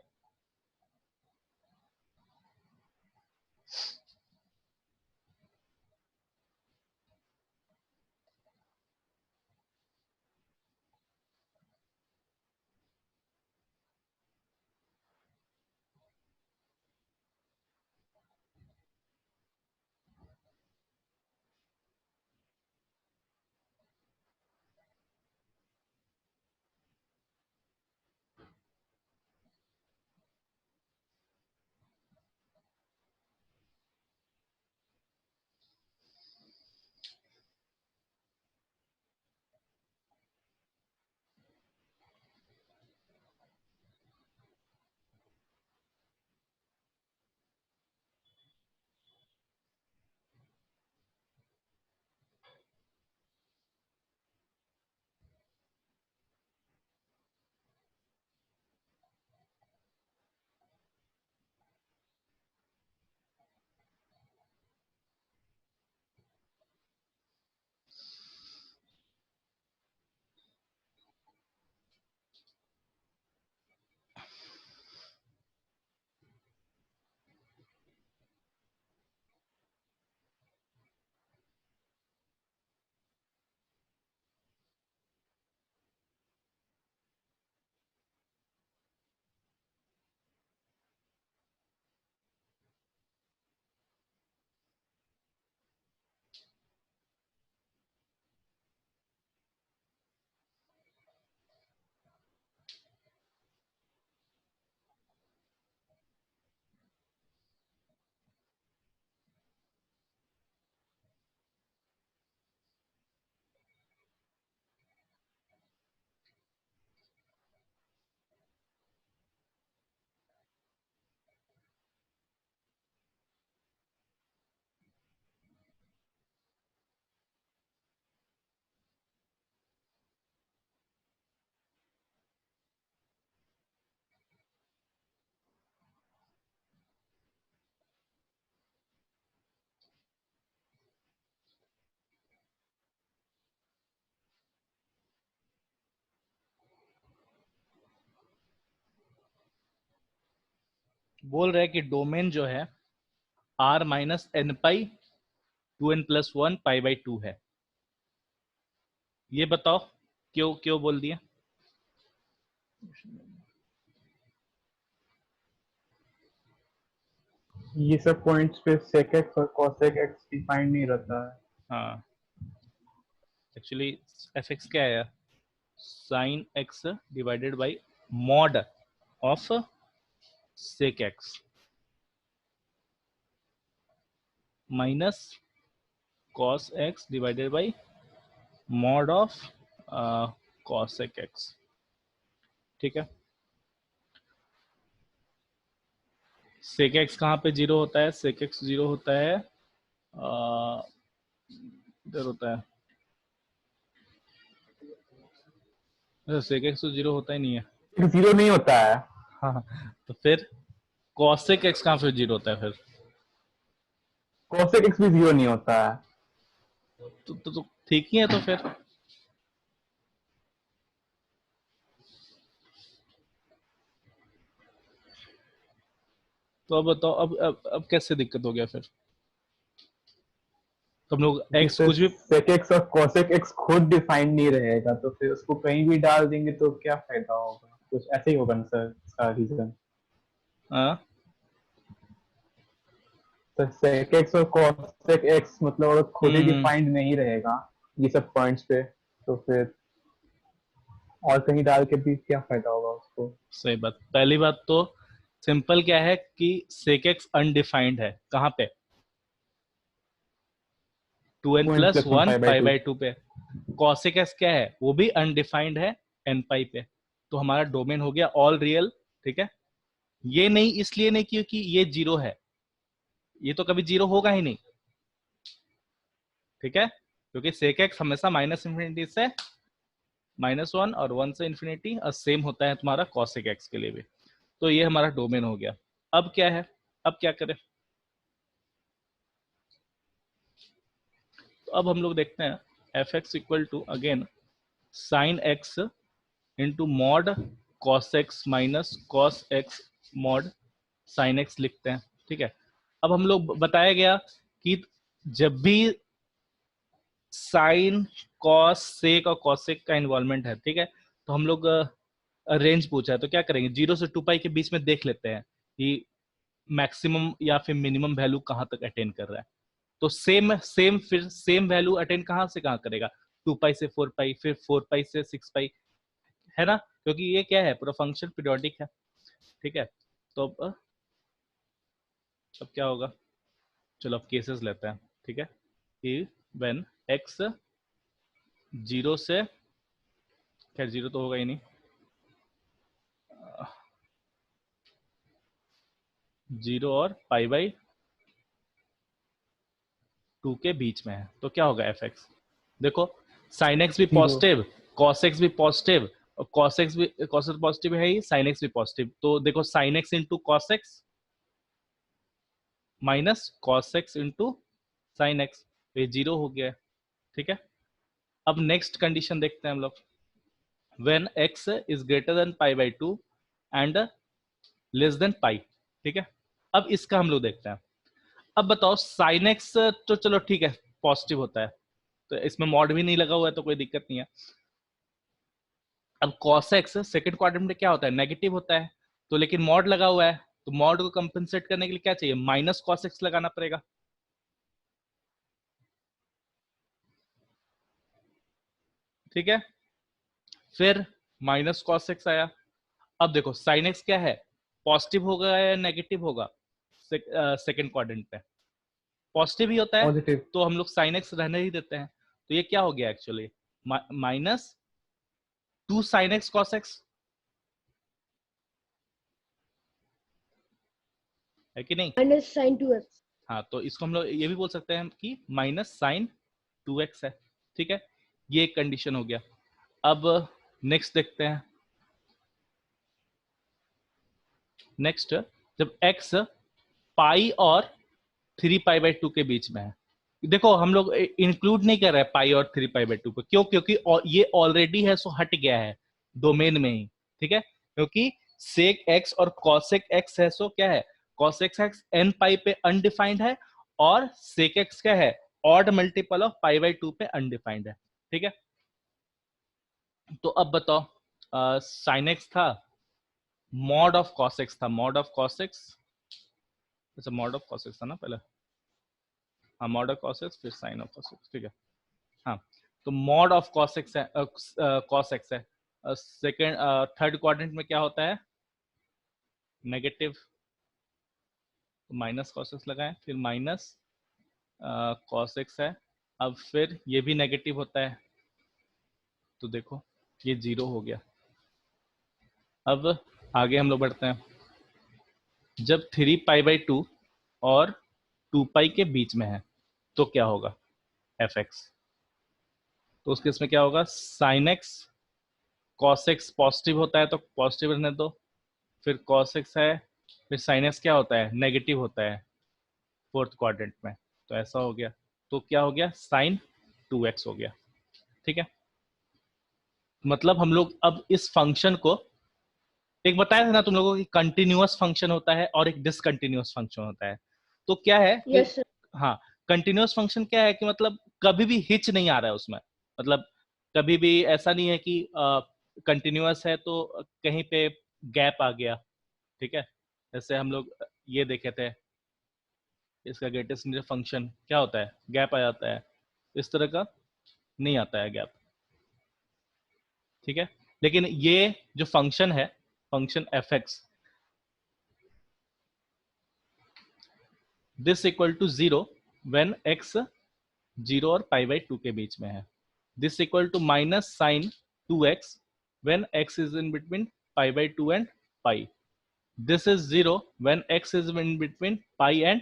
S1: बोल रहे हैं कि डोमेन जो है r माइनस एन पाई 2n+1 π/2 है। ये बताओ क्यों क्यों बोल दिया?
S2: ये सब पॉइंट्स पे sec x और cos x डिफाइंड नहीं रहता है।
S1: हाँ, एक्चुअली fx क्या है? sin x divided by mod of sec x minus cos x divided by mod of cos x। ठीक है, sec x कहाँ पे जीरो होता है? sec x जीरो होता है इधर होता है, sec x तो जीरो होता ही नहीं है।
S2: जीरो नहीं होता है।
S1: हाँ, तो फिर cosec x कहाँ पे जीरो होता है फिर?
S2: cos x भी जीरो नहीं होता है।
S1: तो ठीक ही है तो फिर। तो अब बताओ, अब कैसे दिक्कत हो गया फिर? तो हम लोग x कुछ भी
S2: sec x और cos x खुद डिफाइंड नहीं रहेगा, तो फिर उसको कहीं भी डाल देंगे तो क्या फायदा होगा? कुछ ऐसे ही होगा ना सर इसका रीजन।
S1: हाँ,
S2: तो sec x और cos x मतलब अगर खुद ही डिफाइंड नहीं रहेगा ये सब पॉइंट्स पे, तो फिर और कहीं डाल के भी क्या फायदा होगा उसको?
S1: सही बात। पहली बात तो सिंपल क्या है कि sec x अनडिफाइंड है कहाँ पे? 2n+1 π/2 पे। cosec x क्या है? वो भी अनडिफाइंड है n पाई पे। तो हमारा डोमेन हो गया ऑल रियल। ठीक है, ये नहीं इसलिए नहीं क्योंकि ये जीरो है, ये तो कभी जीरो होगा ही नहीं। ठीक है, क्योंकि sec x हमेशा -∞ से -1 और 1 से इंफिनिटी, और सेम होता है तुम्हारा cosec x के लिए भी। तो ये हमारा डोमेन हो गया। अब क्या है, अब क्या करें? तो अब हम लोग देखते हैं f(x) equal to again sin x into mod cos x minus cos x mod sin x लिखते हैं। ठीक है, अब हम लोग बताया गया कि जब भी साइन कॉस सेक और कॉसेक का इन्वॉल्वमेंट है, ठीक है, तो हम लोग रेंज पूछा है तो क्या करेंगे, 0 से 2 पाई के बीच में देख लेते हैं कि मैक्सिमम या फिर मिनिमम वैल्यू कहाँ तक अटेन कर रहा है। तो सेम फिर सेम वैल्यू अटेन कहाँ से कहाँ करेगा? 2 पाई से 4 पाई, फिर 4 पाई से 6 पाई, है ना, क्योंकि ये क्या है, पूरा फंक्शन पीरियोडिक है। ठीक है, तो अब क्या होगा, चलो अब केसेस लेते हैं। ठीक है, कि व्हेन x 0 से, खैर 0 तो होगा ही नहीं, 0 और π/2 के बीच में है, तो क्या होगा fx? देखो sin x भी पॉजिटिव, cos x भी पॉजिटिव, और cos x पॉजिटिव है ही, sin x भी पॉजिटिव। तो देखो sin x into cos x minus cos x into sin x, ये 0 हो गया है। ठीक है, अब नेक्स्ट कंडीशन देखते हैं हम लोग, when x is greater than π/2 and less than pi. ठीक है, अब इसका हम लोग देखते हैं। अब बताओ sin x तो चलो ठीक है पॉजिटिव होता है, तो इसमें मॉड भी नहीं लगा हुआ है तो कोई दिक्कत नहीं है। अब cos x सेकंड क्वाड्रेंट में क्या होता है, नेगेटिव होता है, तो लेकिन मॉड लगा हुआ है, तो मॉड को कंपेंसेट करने के लिए क्या चाहिए, माइनस cos x लगाना पड़ेगा। ठीक है, फिर माइनस cos x आया। अब देखो sin x क्या है, पॉजिटिव होगा या नेगेटिव होगा? सेकंड क्वाड्रेंट पे पॉजिटिव ही होता है,
S2: पॉजिटिव।
S1: तो हम लोग sin x रहने ही देते हैं। तो ये क्या हो गया actually, minus 2 sin x cos x, है कि नहीं?
S3: Minus sine 2x।
S1: हाँ, तो इसको हम लोग ये भी बोल सकते हैं कि माइनस साइन 2x है। ठीक है, ये एक कंडीशन हो गया। अब नेक्स्ट देखते हैं, नेक्स्ट जब x पाई और 3π/2 के बीच में है, देखो हम लोग इंक्लूड नहीं कर रहे हैं पाई और 3π/2 को, क्यों? क्योंकि ये ऑलरेडी है, सो हट गया है डोमेन में ही। ठीक है, क्योंकि सेक x और कॉसेक x है, सो क्या है, cos x n पाई पे अनडिफाइंड है और sec x क्या है, odd multiple of pi by 2 पे अनडिफाइंड है। ठीक है, तो अब बताओ, sin x था, मॉड ऑफ cos x था, मॉड ऑफ cos x, अच्छा मॉड ऑफ cos x था ना पहले, हाँ मॉड ऑफ cos x फिर sin ऑफ cos x, ठीक है। हाँ, तो मॉड ऑफ cos x है, cos x है। सेकेंड थर्ड क्वाड्रेंट में क्या होता है, नेगेटिव, तो माइनस cos x लगाएं, फिर माइनस cos x है, अब फिर ये भी नेगेटिव होता है, तो देखो ये 0 हो गया। अब आगे हम लोग बढ़ते हैं, जब 3 पाई बाई 2 और 2 पाई के बीच में है तो क्या होगा, fx, तो उस केस में क्या होगा, sin x cos x positive होता है तो पॉजिटिव रहने दो, फिर cos x है, फिर sin x क्या होता है, नेगेटिव होता है फोर्थ क्वाड्रेंट में, तो ऐसा हो गया, तो क्या हो गया, sin 2x हो गया। ठीक है, मतलब हम लोग अब इस फंक्शन को, एक बताया था ना तुम लोगों को कि कंटिन्यूअस फंक्शन होता है और एक डिसकंटिन्यूअस फंक्शन होता है, तो क्या है कि
S3: यस सर।
S1: हाँ, कंटिन्यूअस फंक्शन क्या है कि मतलब कभी भी हिच नहीं आ रहा है उसमें, मतलब कभी भी ऐसा नहीं है कि कंटिन्यूअस है तो कहीं पे गैप आ गया। ठीक है, जैसे हम लोग ये देखे थे, इसका ग्रेटेस्ट फंक्शन क्या होता है, गैप आ जाता है, इस तरह का नहीं आता है गैप। ठीक है, लेकिन ये जो फंक्शन है, function fx, this equal to 0 when x 0 और पाई बाई 2 के बीच में है, this equal to minus sine 2x when x is in between pi by 2 and pi, this is 0 when x is in between pi and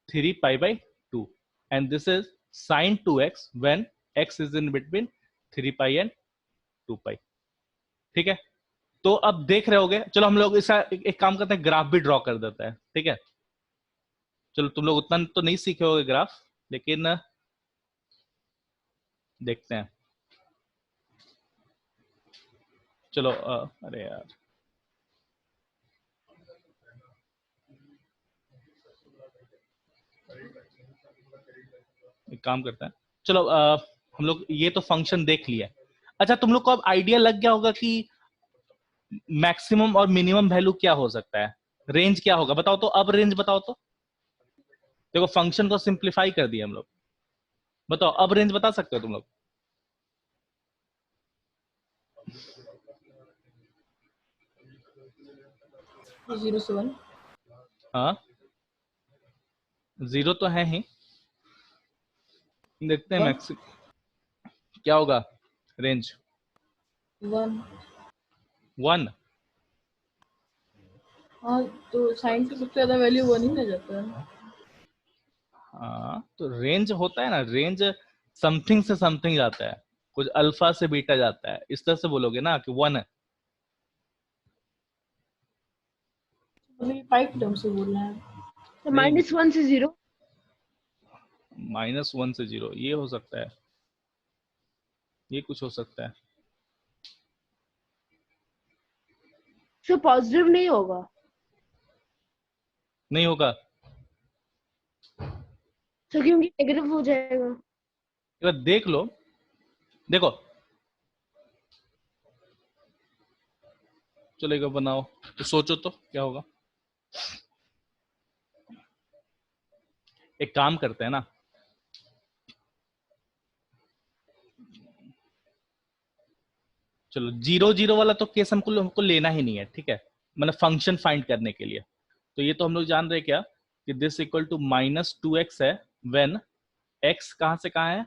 S1: 3 pi by 2, and this is sine 2x when x is in between 3 pi and 2 pi. ठीक है, तो अब देख रहे होगे, चलो हम लोग इसका एक काम करते हैं, ग्राफ भी ड्रॉ कर देते हैं। ठीक है, चलो तुम लोग उतना तो नहीं सीखे होगे ग्राफ, लेकिन देखते हैं। चलो अरे यार, एक काम करते हैं, चलो हम लोग ये तो फंक्शन देख लिया। अच्छा, तुम लोग को अब आइडिया लग गया होगा कि मैक्सिमम और मिनिमम वैल्यू क्या हो सकता है, रेंज क्या होगा, बताओ तो, अब रेंज बताओ तो। देखो फंक्शन को सिंप्लीफाई कर दिया हम लोग, बताओ अब रेंज बता सकते हो तुम लोग।
S5: 0 से 1।
S1: हाँ, 0 तो है ही, देखते हैं
S5: One.
S1: मैक्सिमम क्या होगा, रेंज
S5: 1।
S1: 1।
S5: हाँ, तो साइन की सबसे ज्यादा वैल्यू 1 ही ना जाता है।
S1: हाँ, तो रेंज होता है ना, रेंज समथिंग से समथिंग जाता है, कुछ अल्फा से बीटा जाता है, इस तरह से बोलोगे ना कि 1 है।
S5: मतलब ये 5 टर्म से बोल रहे हैं।
S3: तो -1 से 0।
S1: -1 से 0 ये हो सकता है, ये कुछ हो सकता है।
S3: सो पॉजिटिव नहीं होगा।
S1: नहीं होगा,
S3: तो क्योंकि नेगेटिव हो जाएगा।
S1: एक बार देख लो, देखो चलो एक बार बनाओ तो सोचो तो क्या होगा। एक काम करते हैं ना, चलो 0 0 वाला तो केस हमको लेना ही नहीं है। ठीक है, मतलब फंक्शन फाइंड करने के लिए, तो ये तो हम लोग जान रहे हैं क्या कि दिस इक्वल टू -2x है व्हेन x कहां से कहां है,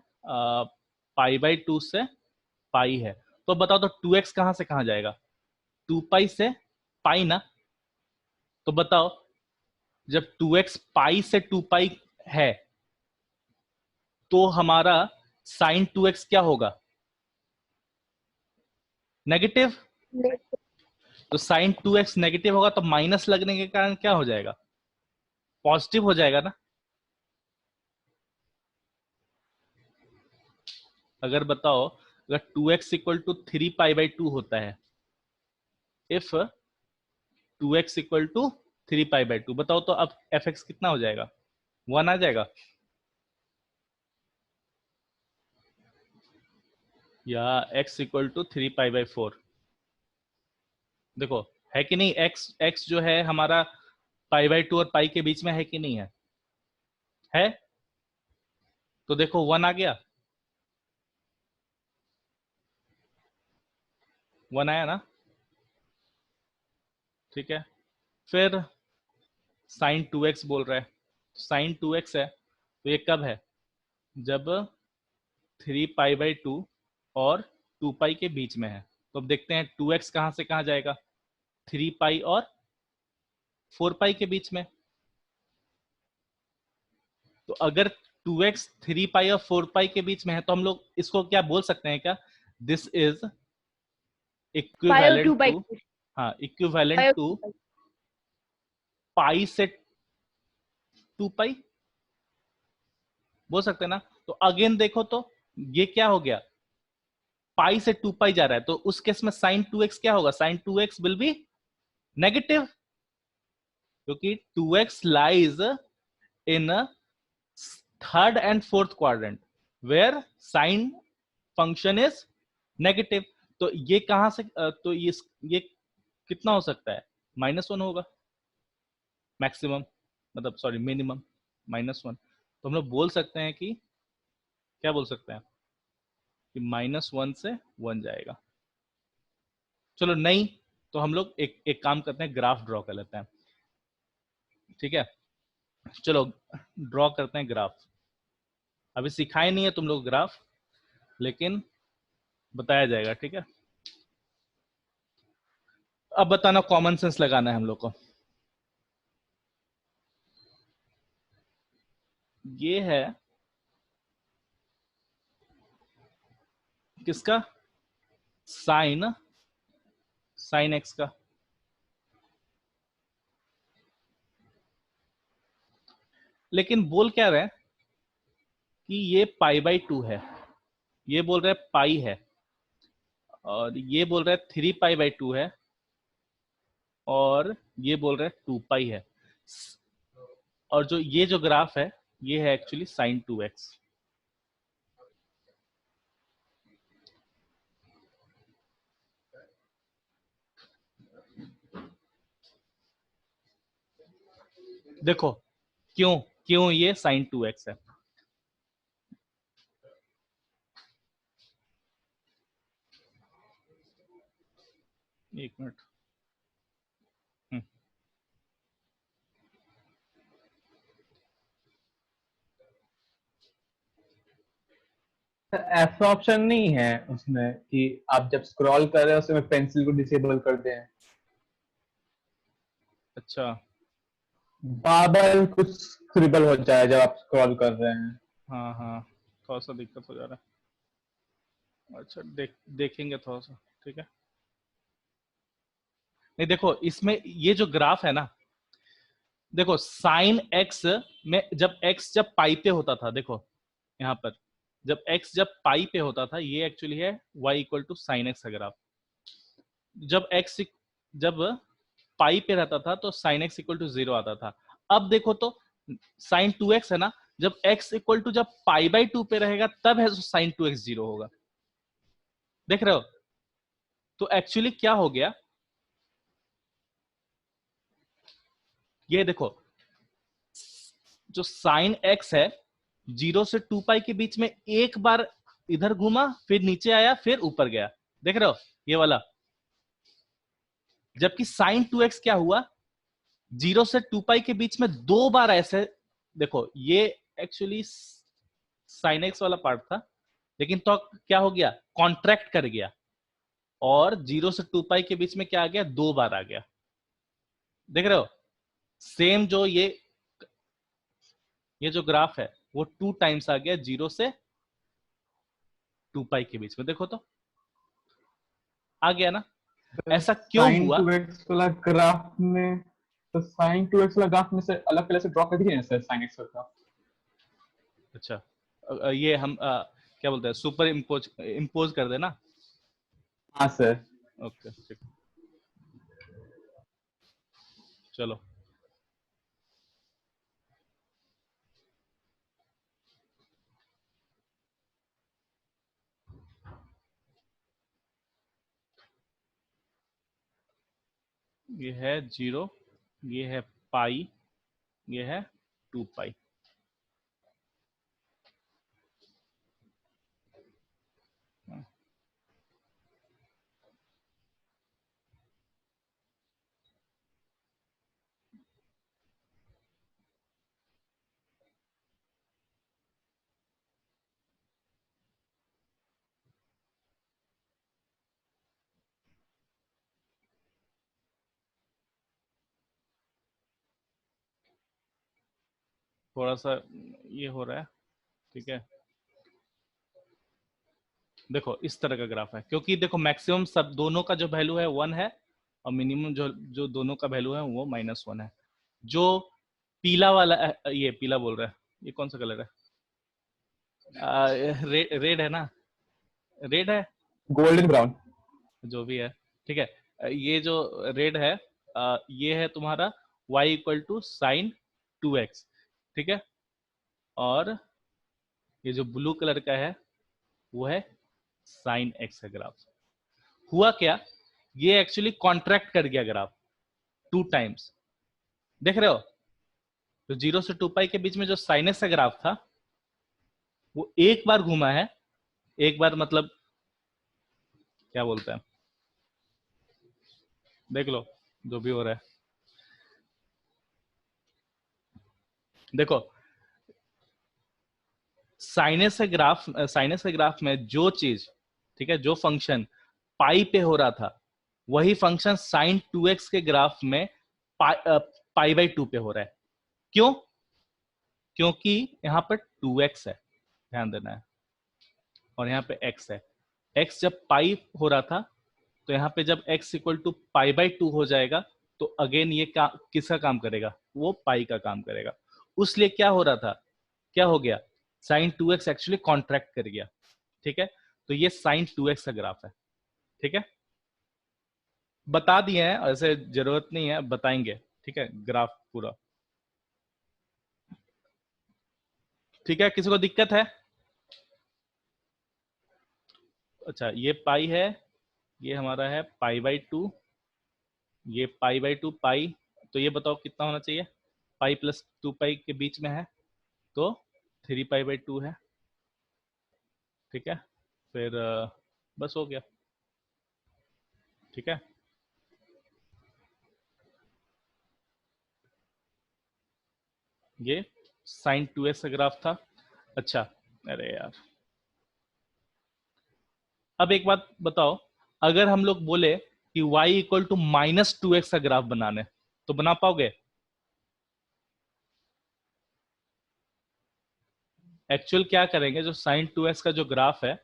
S1: पाई बाई 2 से पाई है, तो बताओ तो 2x कहां से कहां जाएगा, 2 पाई से पाई ना, तो बताओ जब 2x पाई से 2 पाई है तो हमारा साइन 2x क्या होगा, नेगेटिव, तो साइन 2x नेगेटिव होगा तो माइनस लगने के कारण क्या हो जाएगा, पॉजिटिव हो जाएगा ना। अगर बताओ, अगर 2x equal to 3 pi by 2 होता है, इफ 2x इक्वल टू 3π/2। बताओ तो अब fx कितना हो जाएगा? 1 आ जाएगा या x इक्वल टू 3π/4? देखो है कि नहीं, x जो है हमारा π/2 और पाई के बीच में है कि नहीं है? तो देखो 1 आ गया, 1 आया ना, ठीक है। फिर sin 2x बोल रहा है, sin 2x है तो ये कब है? जब 3π/2 और 2π के बीच में है। तो अब देखते हैं 2x कहां से कहां जाएगा, 3π और 4π के बीच में। तो अगर 2x 3π और 4π के बीच में है तो हम लोग इसको क्या बोल सकते हैं, क्या दिस इज
S3: pi और 2
S1: इक्विवेलेंट
S3: pi
S1: टू, हाँ इक्विवेलेंट
S3: pi और
S1: टू
S3: 2 pi।
S1: पाई से 2π बोल सकते हैं ना। तो अगेन देखो तो ये क्या हो गया, पाई से 2π जा रहा है, तो उस केस में sin 2x क्या होगा, sin 2x will be negative, क्योंकि 2x lies in third and fourth quadrant where sine function is negative. तो ये कहां से तो ये कितना हो सकता है, -1 होगा मैक्सिमम, मतलब सॉरी मिनिमम -1। तो हम लोग बोल सकते हैं कि क्या बोल सकते हैं कि -1 से 1 जाएगा। चलो नहीं तो हम लोग एक काम करते हैं, ग्राफ ड्रॉ कर लेते हैं, ठीक है। चलो ड्रॉ करते हैं ग्राफ। अभी सिखाए नहीं है तुम लोग ग्राफ, लेकिन बताया जाएगा, ठीक है। अब बताना, कॉमन सेंस लगाना है हम लोग को। ये है किसका, साइन एक्स का। लेकिन बोल क्या रहे हैं कि ये π/2 है, ये बोल रहे हैं पाई है, और ये बोल रहे हैं 3π/2 है, और ये बोल रहे हैं 2π है। और जो ये जो ग्राफ है ये है एक्चुअली sin 2x। देखो क्यों क्यों ये sin 2x है। एक मिनट,
S2: ऐसा ऑप्शन नहीं है उसमें कि आप जब स्क्रॉल कर रहे हो उसमें पेंसिल को डिसेबल कर दें।
S1: अच्छा
S2: बार बार कुछ स्क्रिबल हो जाए जब आप स्क्रॉल कर रहे हैं।
S1: हाँ हाँ, थोड़ा सा दिक्कत हो जा रहा है। अच्छा देखेंगे थोड़ा सा, ठीक है। नहीं देखो इसमें ये जो ग्राफ है ना, देखो साइन एक्स में जब पाई पे होता था, देखो यहाँ पर जब पाई पे होता था, ये एक्चुअली है y equal to sine X का ग्राफ। जब पाई पे रहता था तो साइन एक्स इक्वल टू 0 आता था। अब देखो तो साइन 2x है ना, जब x इक्वल टू जब π/2 पे रहेगा तब है साइन 2x 0 होगा, देख रहे हो। तो एक्चुअली क्या हो गया, ये देखो जो साइन x है 0 से 2π के बीच में एक बार इधर घूमा, फिर नीचे आया, फिर ऊपर गया, देख रहे हो ये वाला। जबकि साइन 2x क्या हुआ, 0 से 2π के बीच में 2 बार ऐसे, देखो ये एक्चुअली साइन एक्स वाला पार्ट था, लेकिन तो क्या हो गया, कॉन्ट्रैक्ट कर गया, और 0 से 2π के बीच में क्या आ गया, 2 बार आ गया, देख रहे हो। सेम जो ये जो ग्राफ है वो 2 टाइम्स आ गया 0 से 2π के बीच में, देखो तो आ गया ना। ऐसा क्यों
S2: साइन
S1: हुआ,
S2: 2x वाला ग्राफ में, तो साइन 2x वाला ग्राफ में से अलग कलर से ड्रॉ कर दीजिए सर साइन एक्स का।
S1: अच्छा ये हम क्या बोलते हैं, सुपर इम्पोज कर देना।
S2: हाँ सर।
S1: ओके ठीक, चलो ये है 0, ये है पाई, ये है 2 पाई। थोड़ा सा ये हो रहा है, ठीक है। देखो इस तरह का ग्राफ है, क्योंकि देखो मैक्सिमम सब दोनों का जो वैल्यू है 1 है और मिनिमम जो जो दोनों का वैल्यू है वो -1 है। जो पीला वाला ये पीला बोल रहा है, ये कौन सा कलर है? रेड है ना, रेड है,
S2: गोल्डन ब्राउन।
S1: जो भी है, ठीक है। ये जो रेड है, ये है तुम्हारा y = sin 2x, ठीक है। और ये जो ब्लू कलर का है वो है sin x का ग्राफ। हुआ क्या, ये एक्चुअली कॉन्ट्रैक्ट कर गया ग्राफ 2 टाइम्स, देख रहे हो? तो 0 से 2 पाई के बीच में जो sin x का ग्राफ था वो एक बार घूमा है, एक बार मतलब क्या बोलते हैं, देख लो जो भी हो रहा है। देखो साइनस के ग्राफ में जो चीज, ठीक है, जो फंक्शन पाई पे हो रहा था वही फंक्शन sin 2x के ग्राफ में पाई/2 पे हो रहा है। क्यों? क्योंकि यहाँ पर 2x है, ध्यान देना है, और यहाँ पे x है। x जब पाई हो रहा था तो यहाँ पे जब x = पाई/2 हो जाएगा तो अगेन ये किसका काम करेगा? वो पाई का काम करेगा। उसलिए क्या हो रहा था, क्या हो गया, sin 2x एक्चुअली कॉन्ट्रैक्ट कर गया, ठीक है। तो ये sin 2x का ग्राफ है, ठीक है। बता दिए हैं, ऐसे जरूरत नहीं है, बताएंगे, ठीक है, ग्राफ पूरा, ठीक है। किसी को दिक्कत है? अच्छा ये पाई है, ये हमारा है पाई/2, ये पाई/2 पाई, तो ये बताओ कितना होना चाहिए? पाई प्लस 2 पाई के बीच में है तो 3 पाई/2 है, ठीक है। फिर बस हो गया, ठीक है। ये sin 2x का ग्राफ था। अच्छा, अरे यार, अब एक बात बताओ, अगर हम लोग बोले कि y = -2x का ग्राफ बनाने, तो बना पाओगे? एक्चुअल क्या करेंगे, जो sin 2x का जो ग्राफ है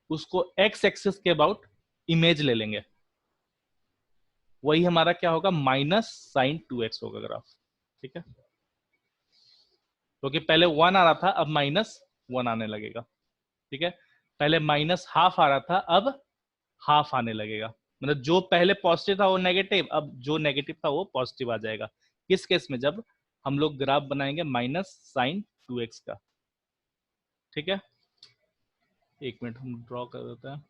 S1: उसको x एक्सिस के अबाउट इमेज ले लेंगे, वही हमारा क्या होगा, -sin 2x होगा ग्राफ, ठीक है। क्योंकि पहले 1 आ रहा था, अब -1 आने लगेगा, ठीक है। पहले -½ आ रहा था, अब ½ आने लगेगा। मतलब जो पहले पॉजिटिव था वो नेगेटिव, अब जो नेगेटिव था वो पॉजिटिव आ जाएगा। किस केस में? जब हम लोग ग्राफ बनाएंगे -sin 2x का, ठीक है। एक मिनट हम ड्रॉ कर देते हैं।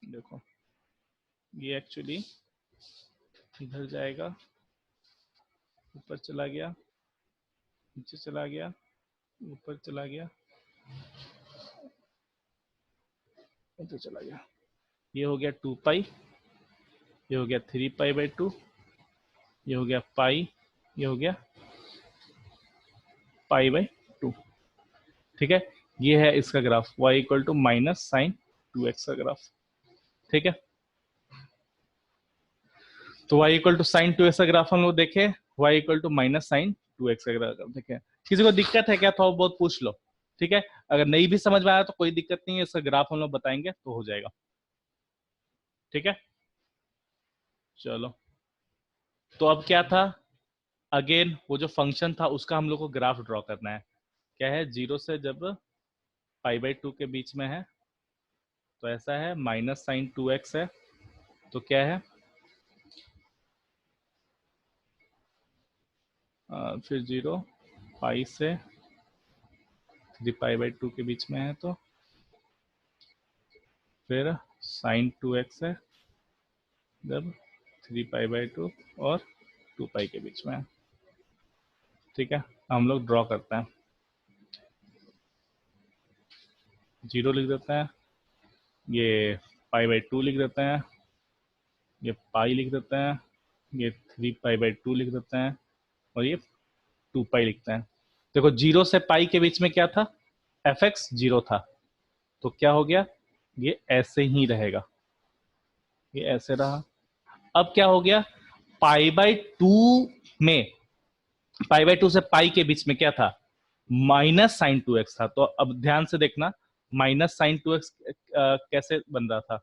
S1: देखो ये एक्चुअली इधर जाएगा, ऊपर चला गया, नीचे चला गया, ऊपर चला गया, इधर चला गया। ये हो गया 2 पाई, ये हो गया 3 पाई/2, ये हो गया पाई, ये हो गया पाई/2, ठीक है। ये है इसका ग्राफ y = -sin 2x का ग्राफ, ठीक है। तो y = sin 2x का ग्राफ हम लोग देखे, y = -sin 2x का ग्राफ देखे। किसी को दिक्कत है क्या? थोड़ा बहुत पूछ लो, ठीक है। अगर नहीं भी समझ में आया तो कोई दिक्कत नहीं है, इसका ग्राफ हम लोग बताएंगे तो हो जाएगा, ठीक है। चलो, तो अब क्या था, अगेन वो जो फंक्शन था उसका हम लोग को ग्राफ ड्रॉ करना है। क्या है, 0 से जब पाई/2 के बीच में है तो ऐसा है, -sin 2x है, तो क्या है, फिर 0 पाई से 3π/2 के बीच में है, तो फिर sin 2x है जब 3π/2 और 2π के बीच में है। ठीक है, हम लोग ड्रॉ करते हैं। 0 लिख देते हैं, ये π/2 लिख देते हैं, ये पाई लिख देते हैं, ये 3π/2 लिख देते हैं, और ये 2π लिखते हैं। देखो 0 से पाई के बीच में क्या था, fx 0 था, तो क्या हो गया, ये ऐसे ही रहेगा, ये ऐसे रहा। अब क्या हो गया, π/2 में, π/2 से पाई के बीच में क्या था, -sin 2x था। तो अब ध्यान से देखना, -sin 2x कैसे बन रहा था,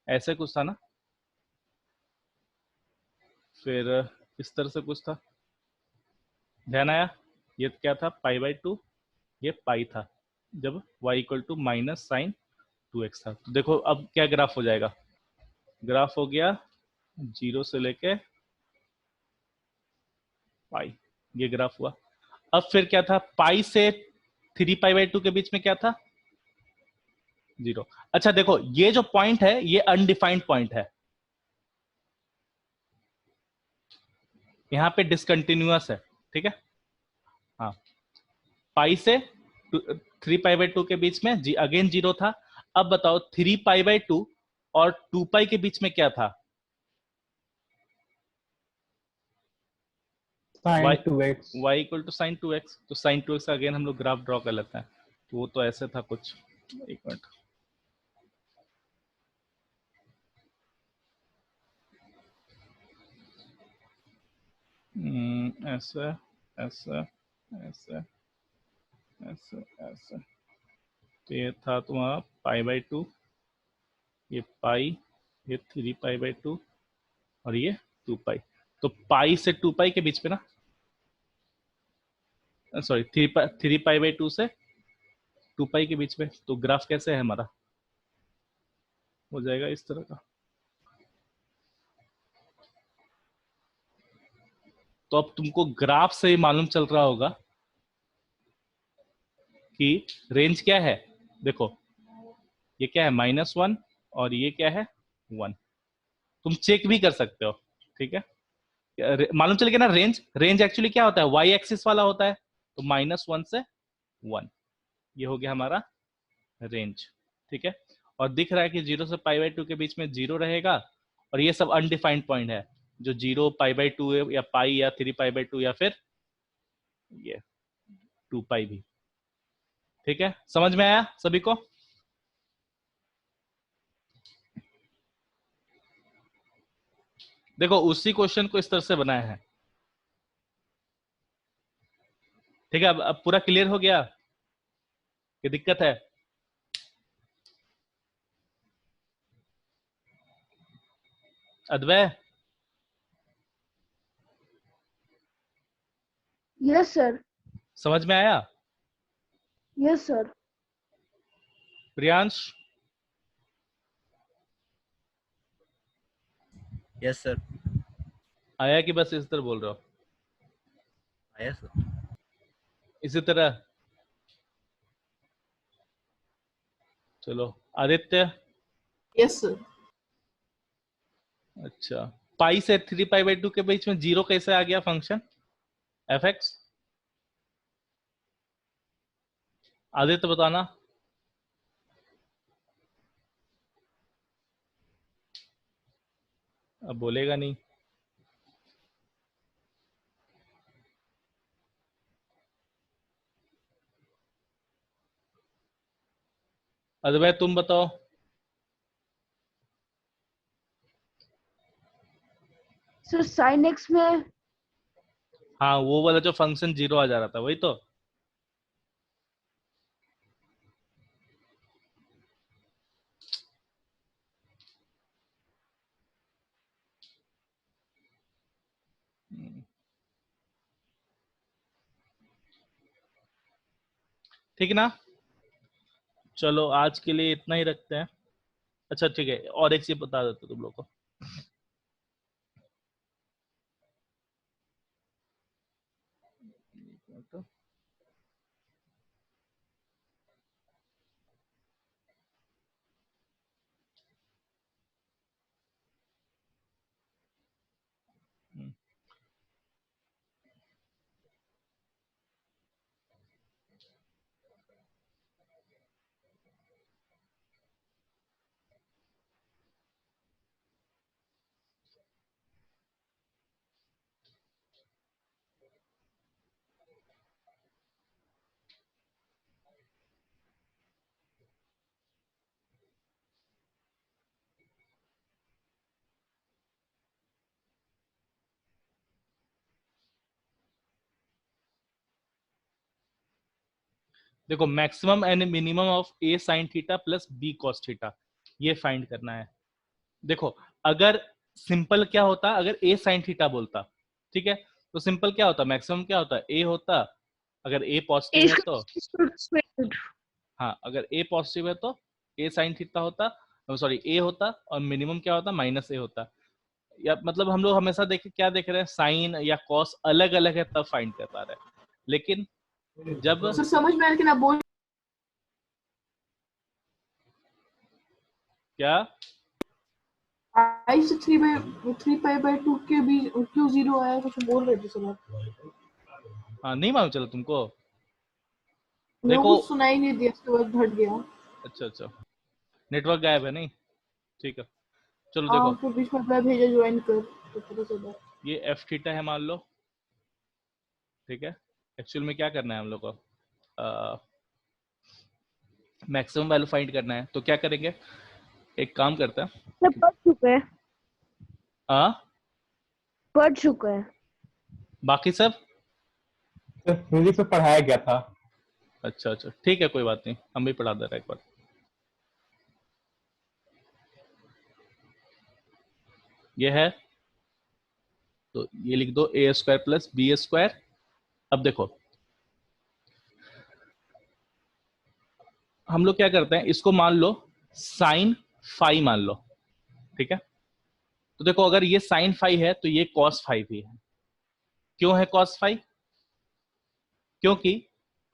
S1: ऐसे कुछ था ना, फिर इस तरह से कुछ था, ध्यान आया, ये क्या था, π/2, ये पाई था जब y = -sin 2x था। तो देखो अब क्या ग्राफ हो जाएगा, ग्राफ हो गया 0 से लेके पाई, ये ग्राफ हुआ। अब फिर क्या था, पाई से 3π/2 के बीच में क्या था, 0। अच्छा देखो, ये जो पॉइंट है ये अनडिफाइंड पॉइंट है, यहां पे डिसकंटिन्यूअस है, ठीक है। हाँ, पाई से 3π/2 के बीच में अगेन 0 था। अब बताओ 3π/2 और 2π के बीच में क्या था,
S2: sin 2x।
S1: y = sin 2x। तो sin 2x का अगेन हम लोग ग्राफ ड्रॉ कर लेते हैं। तो वो तो ऐसे था कुछ, एक मिनट, ऐसे ऐसे ऐसे ऐसे ऐसे। तो ये था तुम्हारा π/2, ये पाई, ये 3π/2 और ये 2π। तो पाई से 2π के बीच में ना, सॉरी 3π/2 से 2π के बीच में, तो ग्राफ कैसे है हमारा, हो जाएगा इस तरह का। तो अब तुमको ग्राफ से ही मालूम चल रहा होगा कि रेंज क्या है। देखो ये क्या है, -1 और ये क्या है, 1। तुम चेक भी कर सकते हो, ठीक है। मालूम चल गया ना, रेंज, रेंज एक्चुअली क्या होता है, वाई एक्सिस वाला होता है। तो -1 से 1, ये हो गया हमारा रेंज, ठीक है। और दिख रहा है कि 0 से π/2 के बीच में 0 रहेगा, और ये सब अनडिफाइंड पॉइंट है, जो 0 π/2 या पाई या 3π/2 या फिर ये 2π भी, ठीक है। समझ में आया सभी को। देखो उसी क्वेश्चन को इस तरह से बनाया है, ठीक है। अब पूरा क्लियर हो गया कि दिक्कत है। Advait,
S3: yes sir.
S1: समझ में आया।
S3: Yes sir.
S1: Priyansh,
S4: yes sir.
S1: आया कि बस इस तरह बोल रहे हो,
S4: आया सर।
S1: इसी तरह। चलो आदित्य।
S5: Yes sir.
S1: अच्छा, पाई से 3π/2 के बीच में 0 कैसे आ गया फंक्शन fx, आदित्य बताना। अब बोलेगा नहीं। अद्वै तुम बताओ।
S3: सर sin x में,
S1: हाँ, वो वाला जो फंक्शन 0 आ जा रहा था, वही तो। ठीक है ना। चलो आज के लिए इतना ही रखते हैं। अच्छा ठीक है, और एक चीज बता देते तुम लोग को। मिनट। देखो maximum and minimum of A sine theta plus B cos theta, ये फाइंड करना है। देखो अगर सिंपल क्या होता, अगर ए साइन थीटा बोलता, ठीक है, तो सिंपल क्या होता, मैक्सिमम क्या होता, ए होता, अगर ए पॉजिटिव है तो, हाँ अगर ए पॉजिटिव है तो ए साइन थीटा होता, सॉरी ए होता, और मिनिमम क्या होता, माइनस ए होता। या मतलब हम लोग हमेशा क्या देख रहे हैं, साइन या कॉस अलग अलग है तब फाइंड कर पा रहे हैं, लेकिन जब
S5: सर समझ में आया कि ना बोल
S1: क्या
S5: आई से 3 पाई बाय 2 के बीच क्यों 0 आया, कुछ बोल रहे थे सर आप।
S1: हाँ नहीं मालूम चला तुमको?
S5: मेरे को
S1: देखो
S5: कुछ सुनाई नहीं दिया, उसके बाद हट गया।
S1: अच्छा अच्छा, नेटवर्क गायब है नहीं, ठीक है चलो
S5: हाँ
S1: देखो,
S5: फिर बीच में अपना भेजा ज्वाइन कर तो पता चला।
S1: ये एफ थीटा है मान लो, ठीक है, एक्चुअल में क्या करना है हम लोग को, मैक्सिमम वैल्यू फाइंड करना है, तो क्या करेंगे, एक काम करते हैं,
S3: सब पढ़ चुके हैं,
S1: हाँ
S3: पढ़ चुके हैं।
S1: बाकी सब
S2: फिजिक्स में पढ़ाया गया था।
S1: अच्छा अच्छा ठीक है, कोई बात नहीं, हम भी पढ़ा दे रहे हैं एक बार। ये है, तो ये लिख दो ए स्क्वायर प्लस बी स्क्वायर। अब देखो हम लोग क्या करते हैं, इसको मान लो साइन फाई मान लो, ठीक है, तो देखो अगर ये साइन फाई है तो ये कॉस फाई भी है। क्यों है कॉस फाई? क्योंकि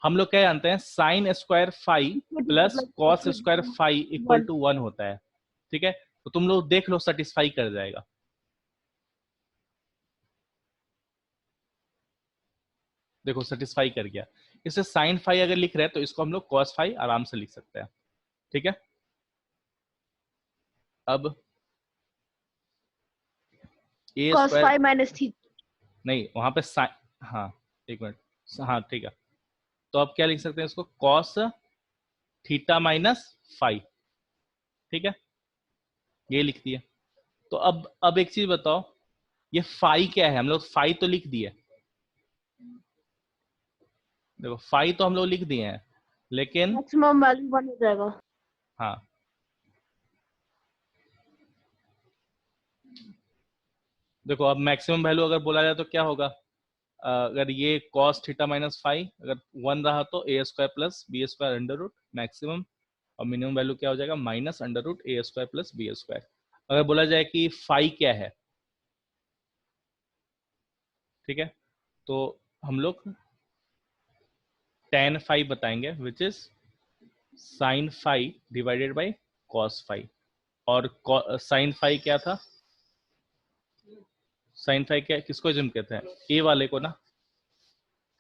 S1: हम लोग क्या जानते हैं, sine square phi plus cos square phi equal to 1 होता है, ठीक है, तो तुम लोग देख लो सेटिस्फाई कर जाएगा। देखो सेटिस्फाई कर गया, इसे साइन फाई अगर लिख रहे हैं तो इसको हम लोग कॉस फाई आराम से लिख सकते हैं, ठीक है। अब ए
S3: cos
S1: square,
S3: phi minus theta।
S1: नहीं वहां पे साइन, हाँ एक मिनट, हाँ ठीक है, तो अब क्या लिख सकते हैं इसको, कॉस थीटा माइनस फाई, ठीक है, ये लिख दिया। तो अब एक चीज बताओ, ये फाई क्या है, हम लोग फाई तो लिख दिए, देखो फाई तो हम लोग लिख दिए हैं, लेकिन
S3: मैक्सिमम वैल्यू 1 हो जाएगा।
S1: हाँ देखो अब मैक्सिमम वैल्यू अगर बोला जाए तो क्या होगा, अगर ये cos थीटा माइनस फाइव अगर 1 रहा तो A square plus B square under root maximum, और मिनिमम वैल्यू क्या हो जाएगा, माइनस अंडर रूट ए स्क्वायर प्लस बी स्क्वायर। अगर बोला जाए कि फाई क्या है, ठीक है, तो हम लोग tan फाई बताएंगे which is sine phi divided by cos phi. और साइन फाई क्या था, साइन फाई क्या, किसको जिम कहते हैं, ए वाले को ना,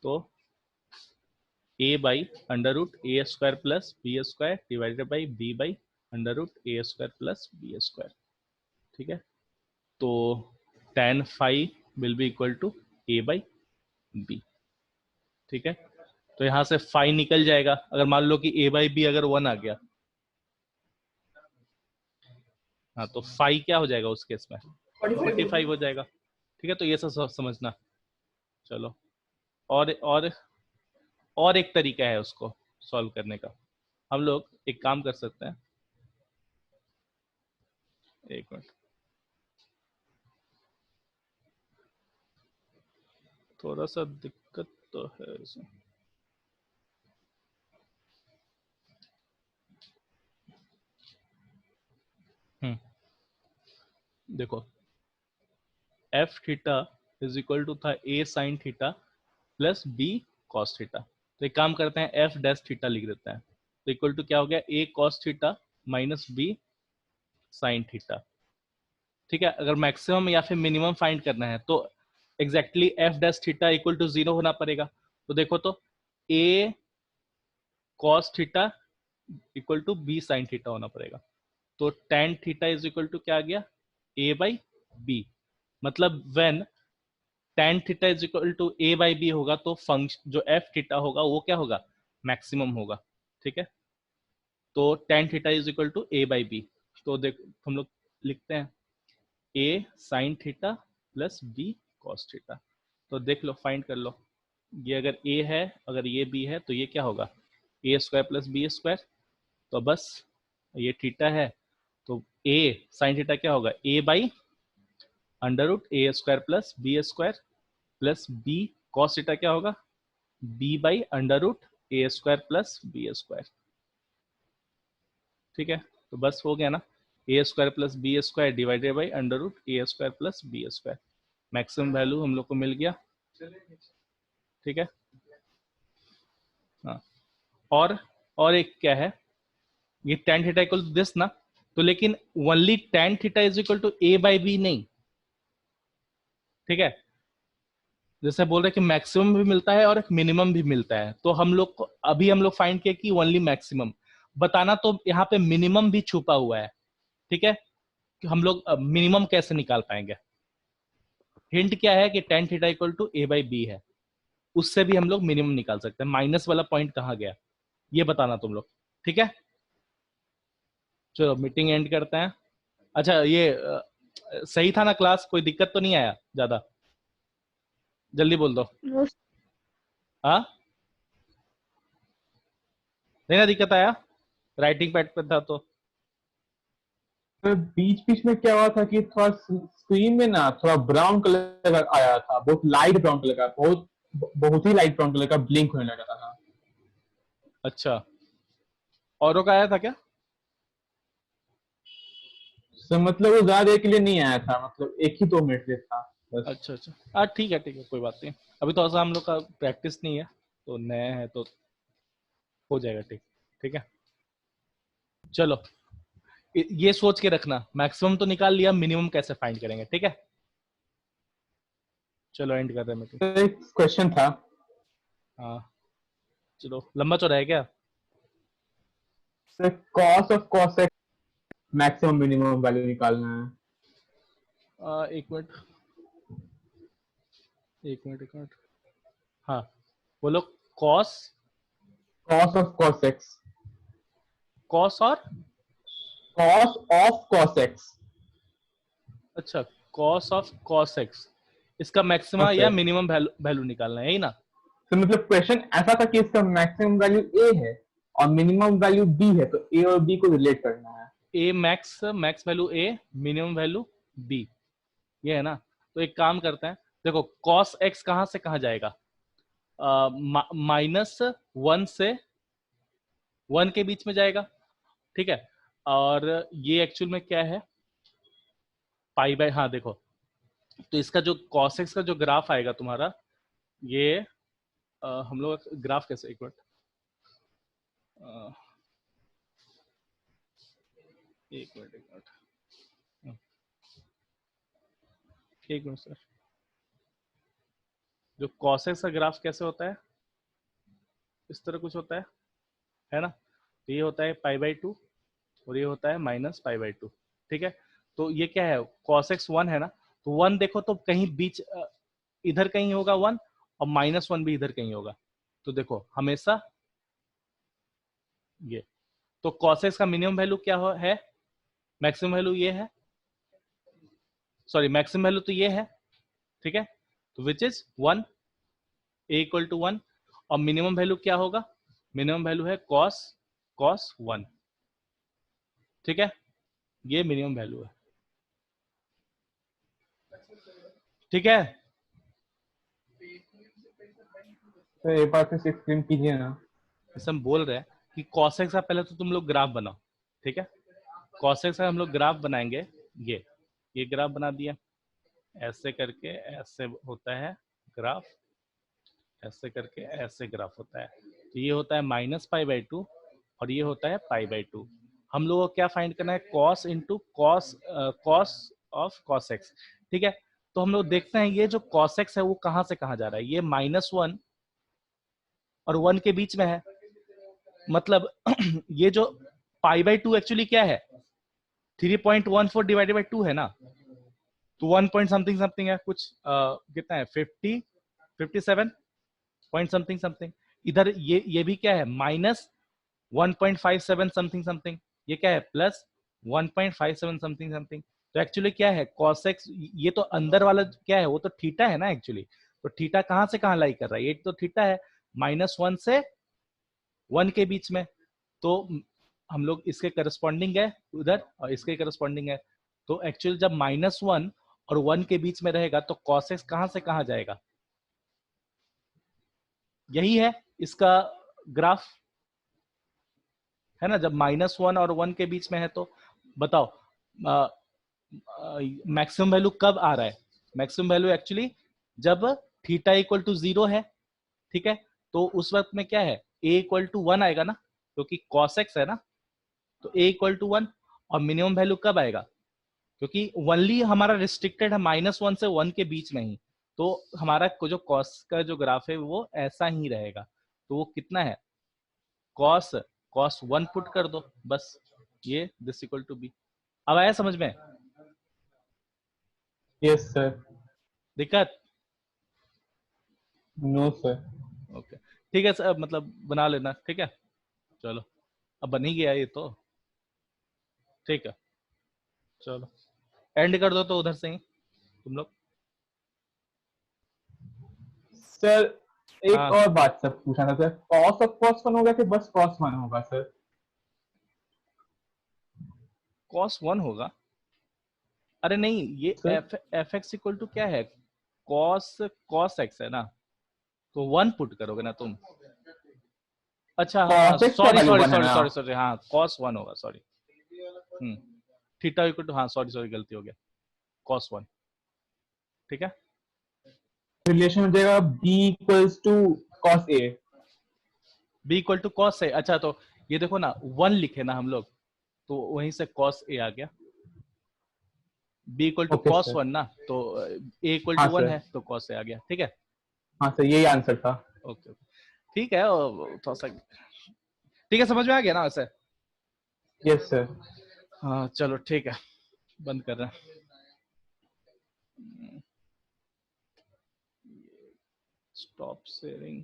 S1: तो a by under root A square plus B square divided by b by under root A square plus B square, ठीक है, तो tan phi will be equal to a by b, ठीक है, तो यहां से फाई निकल जाएगा, अगर मान लो कि ए बाई बी अगर 1 आ गया, हाँ तो फाई क्या हो जाएगा उस केस में, 45 हो जाएगा, ठीक है, तो ये सब समझना। चलो और एक तरीका है उसको सॉल्व करने का, हम लोग एक काम कर सकते हैं, एक मिनट, थोड़ा सा दिक्कत तो है इसमें, देखो f theta is equal to था a sine theta plus B cos theta. तो एक काम करते हैं, एफ डैश थीटा लिख देते हैं। तो इक्वल टू क्या हो गया, a cos theta minus b sine theta. ठीक है, अगर मैक्सिमम या फिर मिनिमम फाइंड करना है तो exactly f dash theta equal to 0 होना पड़ेगा। तो देखो तो a cos theta equal to b sine theta होना पड़ेगा। तो tan theta is equal to क्या आ गया, a बाई बी। मतलब when tan theta is equal to a by b होगा तो फंक्शन जो f थीटा होगा वो क्या होगा, मैक्सिमम होगा। ठीक है, तो tan theta is equal to a by B. तो देख हम लोग लिखते हैं a sine theta plus b cos theta. तो देख लो, फाइंड कर लो, ये अगर a है अगर ये b है तो ये क्या होगा, a square plus B square. तो बस ये थीटा है तो a साइन थीटा क्या होगा, a by under root A square plus B square plus B cos theta क्या होगा, b by under root A square plus B square. ठीक है, तो बस हो गया ना, a square plus B square divided by under root A square plus B square. Maximum value हम लोग को मिल गया। ठीक है, हाँ, और एक क्या है, ये tan theta equal to this ना, तो लेकिन only tan theta is equal to a by B नहीं। ठीक है, जैसे बोल रहे कि मैक्सिमम भी मिलता है और एक मिनिमम भी मिलता है। तो हम लोग को अभी हम लोग फाइंड किया कि ओनली मैक्सिमम बताना, तो यहाँ पे मिनिमम भी छुपा हुआ है। ठीक है, कि हम लोग मिनिमम कैसे निकाल पाएंगे। हिंट क्या है कि tan theta equal to a by B है, उससे भी हम लोग मिनिमम निकाल सकते हैं। माइनस वाला पॉइंट कहाँ गया ये बताना तुम लोग। ठीक है, चलो मीटिंग एंड करते हैं। अच्छा ये सही था ना क्लास, कोई दिक्कत तो नहीं आया ज्यादा, जल्दी बोल दो।
S3: No,
S1: हाँ, नहीं ना दिक्कत आया, राइटिंग पैड पे था तो।
S2: तो बीच बीच में क्या हुआ था कि थोड़ा स्क्रीन में ना थोड़ा ब्राउन कलर का आया था, बहुत लाइट ब्राउन कलर का, बहुत ही लाइट ब्राउन कलर का ब्लिंक होने लगा था।
S1: अच्छा, औरों का आया था क्या?
S2: तो मतलब वो ज्यादा देर के लिए नहीं आया था, मतलब 1 ही 2 मिनट के लिए था बस।
S1: अच्छा अच्छा, हाँ ठीक है कोई बात नहीं। अभी तो ऐसा हम लोग का प्रैक्टिस नहीं है, तो नया है तो हो जाएगा। ठीक, ठीक है, चलो ये सोच के रखना, मैक्सिमम तो निकाल लिया, मिनिमम कैसे फाइंड करेंगे। ठीक है, चलो एंड कर रहे हैं मीटिंग।
S2: तो एक क्वेश्चन था,
S1: हाँ चलो, लंबा चौड़ा है क्या?
S2: Cos of cos x maximum minimum value निकालना है।
S1: एक मिनट एक मिनट एक मिनट, हाँ बोलो। Cos
S2: cos of cos x,
S1: cos और
S2: कॉस ऑफ कॉस एक्स।
S1: अच्छा, कॉस ऑफ कॉस एक्स, इसका मैक्सिमा या मिनिमम वैल्यू निकालना है, यही ना?
S2: तो मतलब क्वेश्चन ऐसा था कि इसका मैक्सिमम वैल्यू ए है और मिनिमम वैल्यू बी है, तो ए और बी को रिलेट करना है।
S1: ए मैक्स वैल्यू ए, मिनिमम वैल्यू बी, ये है ना? तो एक काम करते हैं, देखो कॉस एक्स कहां से कहां जाएगा, -1 से 1 के बीच में जाएगा। ठीक है, और ये एक्चुअल में क्या है, पाई बाय, हाँ देखो, तो इसका जो कॉस एक्स का जो ग्राफ आएगा तुम्हारा, ये हम लोग ग्राफ कैसे, एक मिनट एक मिनट एक मिनट सर, जो कॉस एक्स का ग्राफ कैसे होता है, इस तरह कुछ होता है ना? तो ये होता है π/2 और ये होता है -π/2। ठीक है, तो ये क्या है, cos x 1 है ना, तो 1 देखो तो कहीं बीच इधर कहीं होगा 1, और -1 भी इधर कहीं होगा। तो देखो हमेशा ये, तो cos x का मिनिमम वैल्यू क्या है, मैक्सिमम वैल्यू ये है, सॉरी मैक्सिमम वैल्यू तो ये है। ठीक है, तो which is 1, a equal to 1, और मिनिमम वैल्यू क्या होगा, मिनिमम वैल्यू है cos 1। ठीक है, ये मिनिमम वैल्यू है। ठीक है,
S2: तो एक बार फिर से एक्सप्लेन कीजिए ना।
S1: जैसे हम बोल रहे हैं कि cos x का पहले तो तुम लोग ग्राफ बनाओ। ठीक है, cos x का हम लोग ग्राफ बनाएंगे, ये ग्राफ बना दिया, ऐसे करके ऐसे होता है ग्राफ, ऐसे करके ऐसे ग्राफ होता है। तो ये होता है -π/2 और ये होता है π/2। हम लोगों को क्या फाइंड करना है, cos into cos of cos x। ठीक है, तो हम लोग देखते हैं ये जो cos x है वो कहां से कहां जा रहा है, ये -1 और 1 के बीच में है। मतलब ये जो π/2 एक्चुअली क्या है, 3.14 डिवाइडेड बाई 2 है ना, तो 1 पॉइंट समथिंग समथिंग है कुछ, कितना है 57 पॉइंट समथिंग समथिंग। इधर ये भी क्या है -1.57 समथिंग समथिंग, ये क्या है +1.57 समथिंग समथिंग। तो एक्चुअली क्या है cos x, ये तो अंदर वाला क्या है वो तो थीटा है ना एक्चुअली। तो थीटा कहां से कहां लाई कर रहा है, ये तो थीटा है -1 से 1 के बीच में। तो हम लोग इसके करस्पॉन्डिंग है उधर और इसके करस्पॉन्डिंग है। तो एक्चुअली जब -1 और 1 के बीच में रहेगा तो cos x कहां से कहां जाएगा, यही है इसका ग्राफ, है ना। जब -1 और 1 के बीच में है तो बताओ मैक्सिमम वैल्यू कब आ रहा है, मैक्सिमम वैल्यू एक्चुअली जब थीटा इक्वल टू 0 है। ठीक है, तो उस वक्त में क्या है a इक्वल टू 1 आएगा ना, क्योंकि cos x है ना, तो a इक्वल टू 1। और मिनिमम वैल्यू कब आएगा, क्योंकि ओनली हमारा रिस्ट्रिक्टेड है -1 से 1 के बीच में ही, तो हमारा जो cos का जो ग्राफ है वो ऐसा ही रहेगा। तो वो कितना है cos 1 पुट कर दो बस, ये दिस इक्वल टू b। अब आया समझ में,
S2: यस सर।
S1: दिक्कत?
S2: No sir.
S1: ओके ठीक है सर, मतलब बना लेना, ठीक है। चलो अब बन ही गया ये तो, ठीक है। चलो एंड कर दो तो उधर से ही तुम लोग।
S2: सर एक
S1: हाँ
S2: और बात सर पूछना था सर, cos ऑफ cos 1 होगा कि बस cos 1 होगा सर?
S1: cos 1 होगा, अरे नहीं ये
S2: sir
S1: F X equal to क्या है, cos x है ना, तो 1 पुट करोगे ना तुम। अच्छा हाँ
S2: cos x का
S1: सॉरी
S2: वैल्यू
S1: सॉरी
S2: 1 है
S1: सॉरी
S2: ना?
S1: सॉरी सॉरी, हाँ cos 1 होगा, सॉरी। थीटा इक्वल टू, हाँ सॉरी सॉरी गलती हो गया, cos 1। ठीक है,
S2: रिलेशन हो जाएगा b equals to cos a।
S1: b equal to cos है। अच्छा तो ये देखो ना 1 लिखे ना हम लोग, तो वहीं से cos a आ गया। b equal to
S2: okay
S1: cos
S2: sir.
S1: 1 ना, तो a इक्वल
S2: हाँ
S1: टू 1
S2: सर।
S1: है तो cos a आ गया, ठीक है।
S2: हाँ सर यही आंसर था।
S1: ओके ठीक है, थोड़ा सा ठीक है, समझ में आ गया ना वैसे।
S2: Yes sir.
S1: हाँ चलो ठीक है, बंद कर रहे हैं। Stop sharing.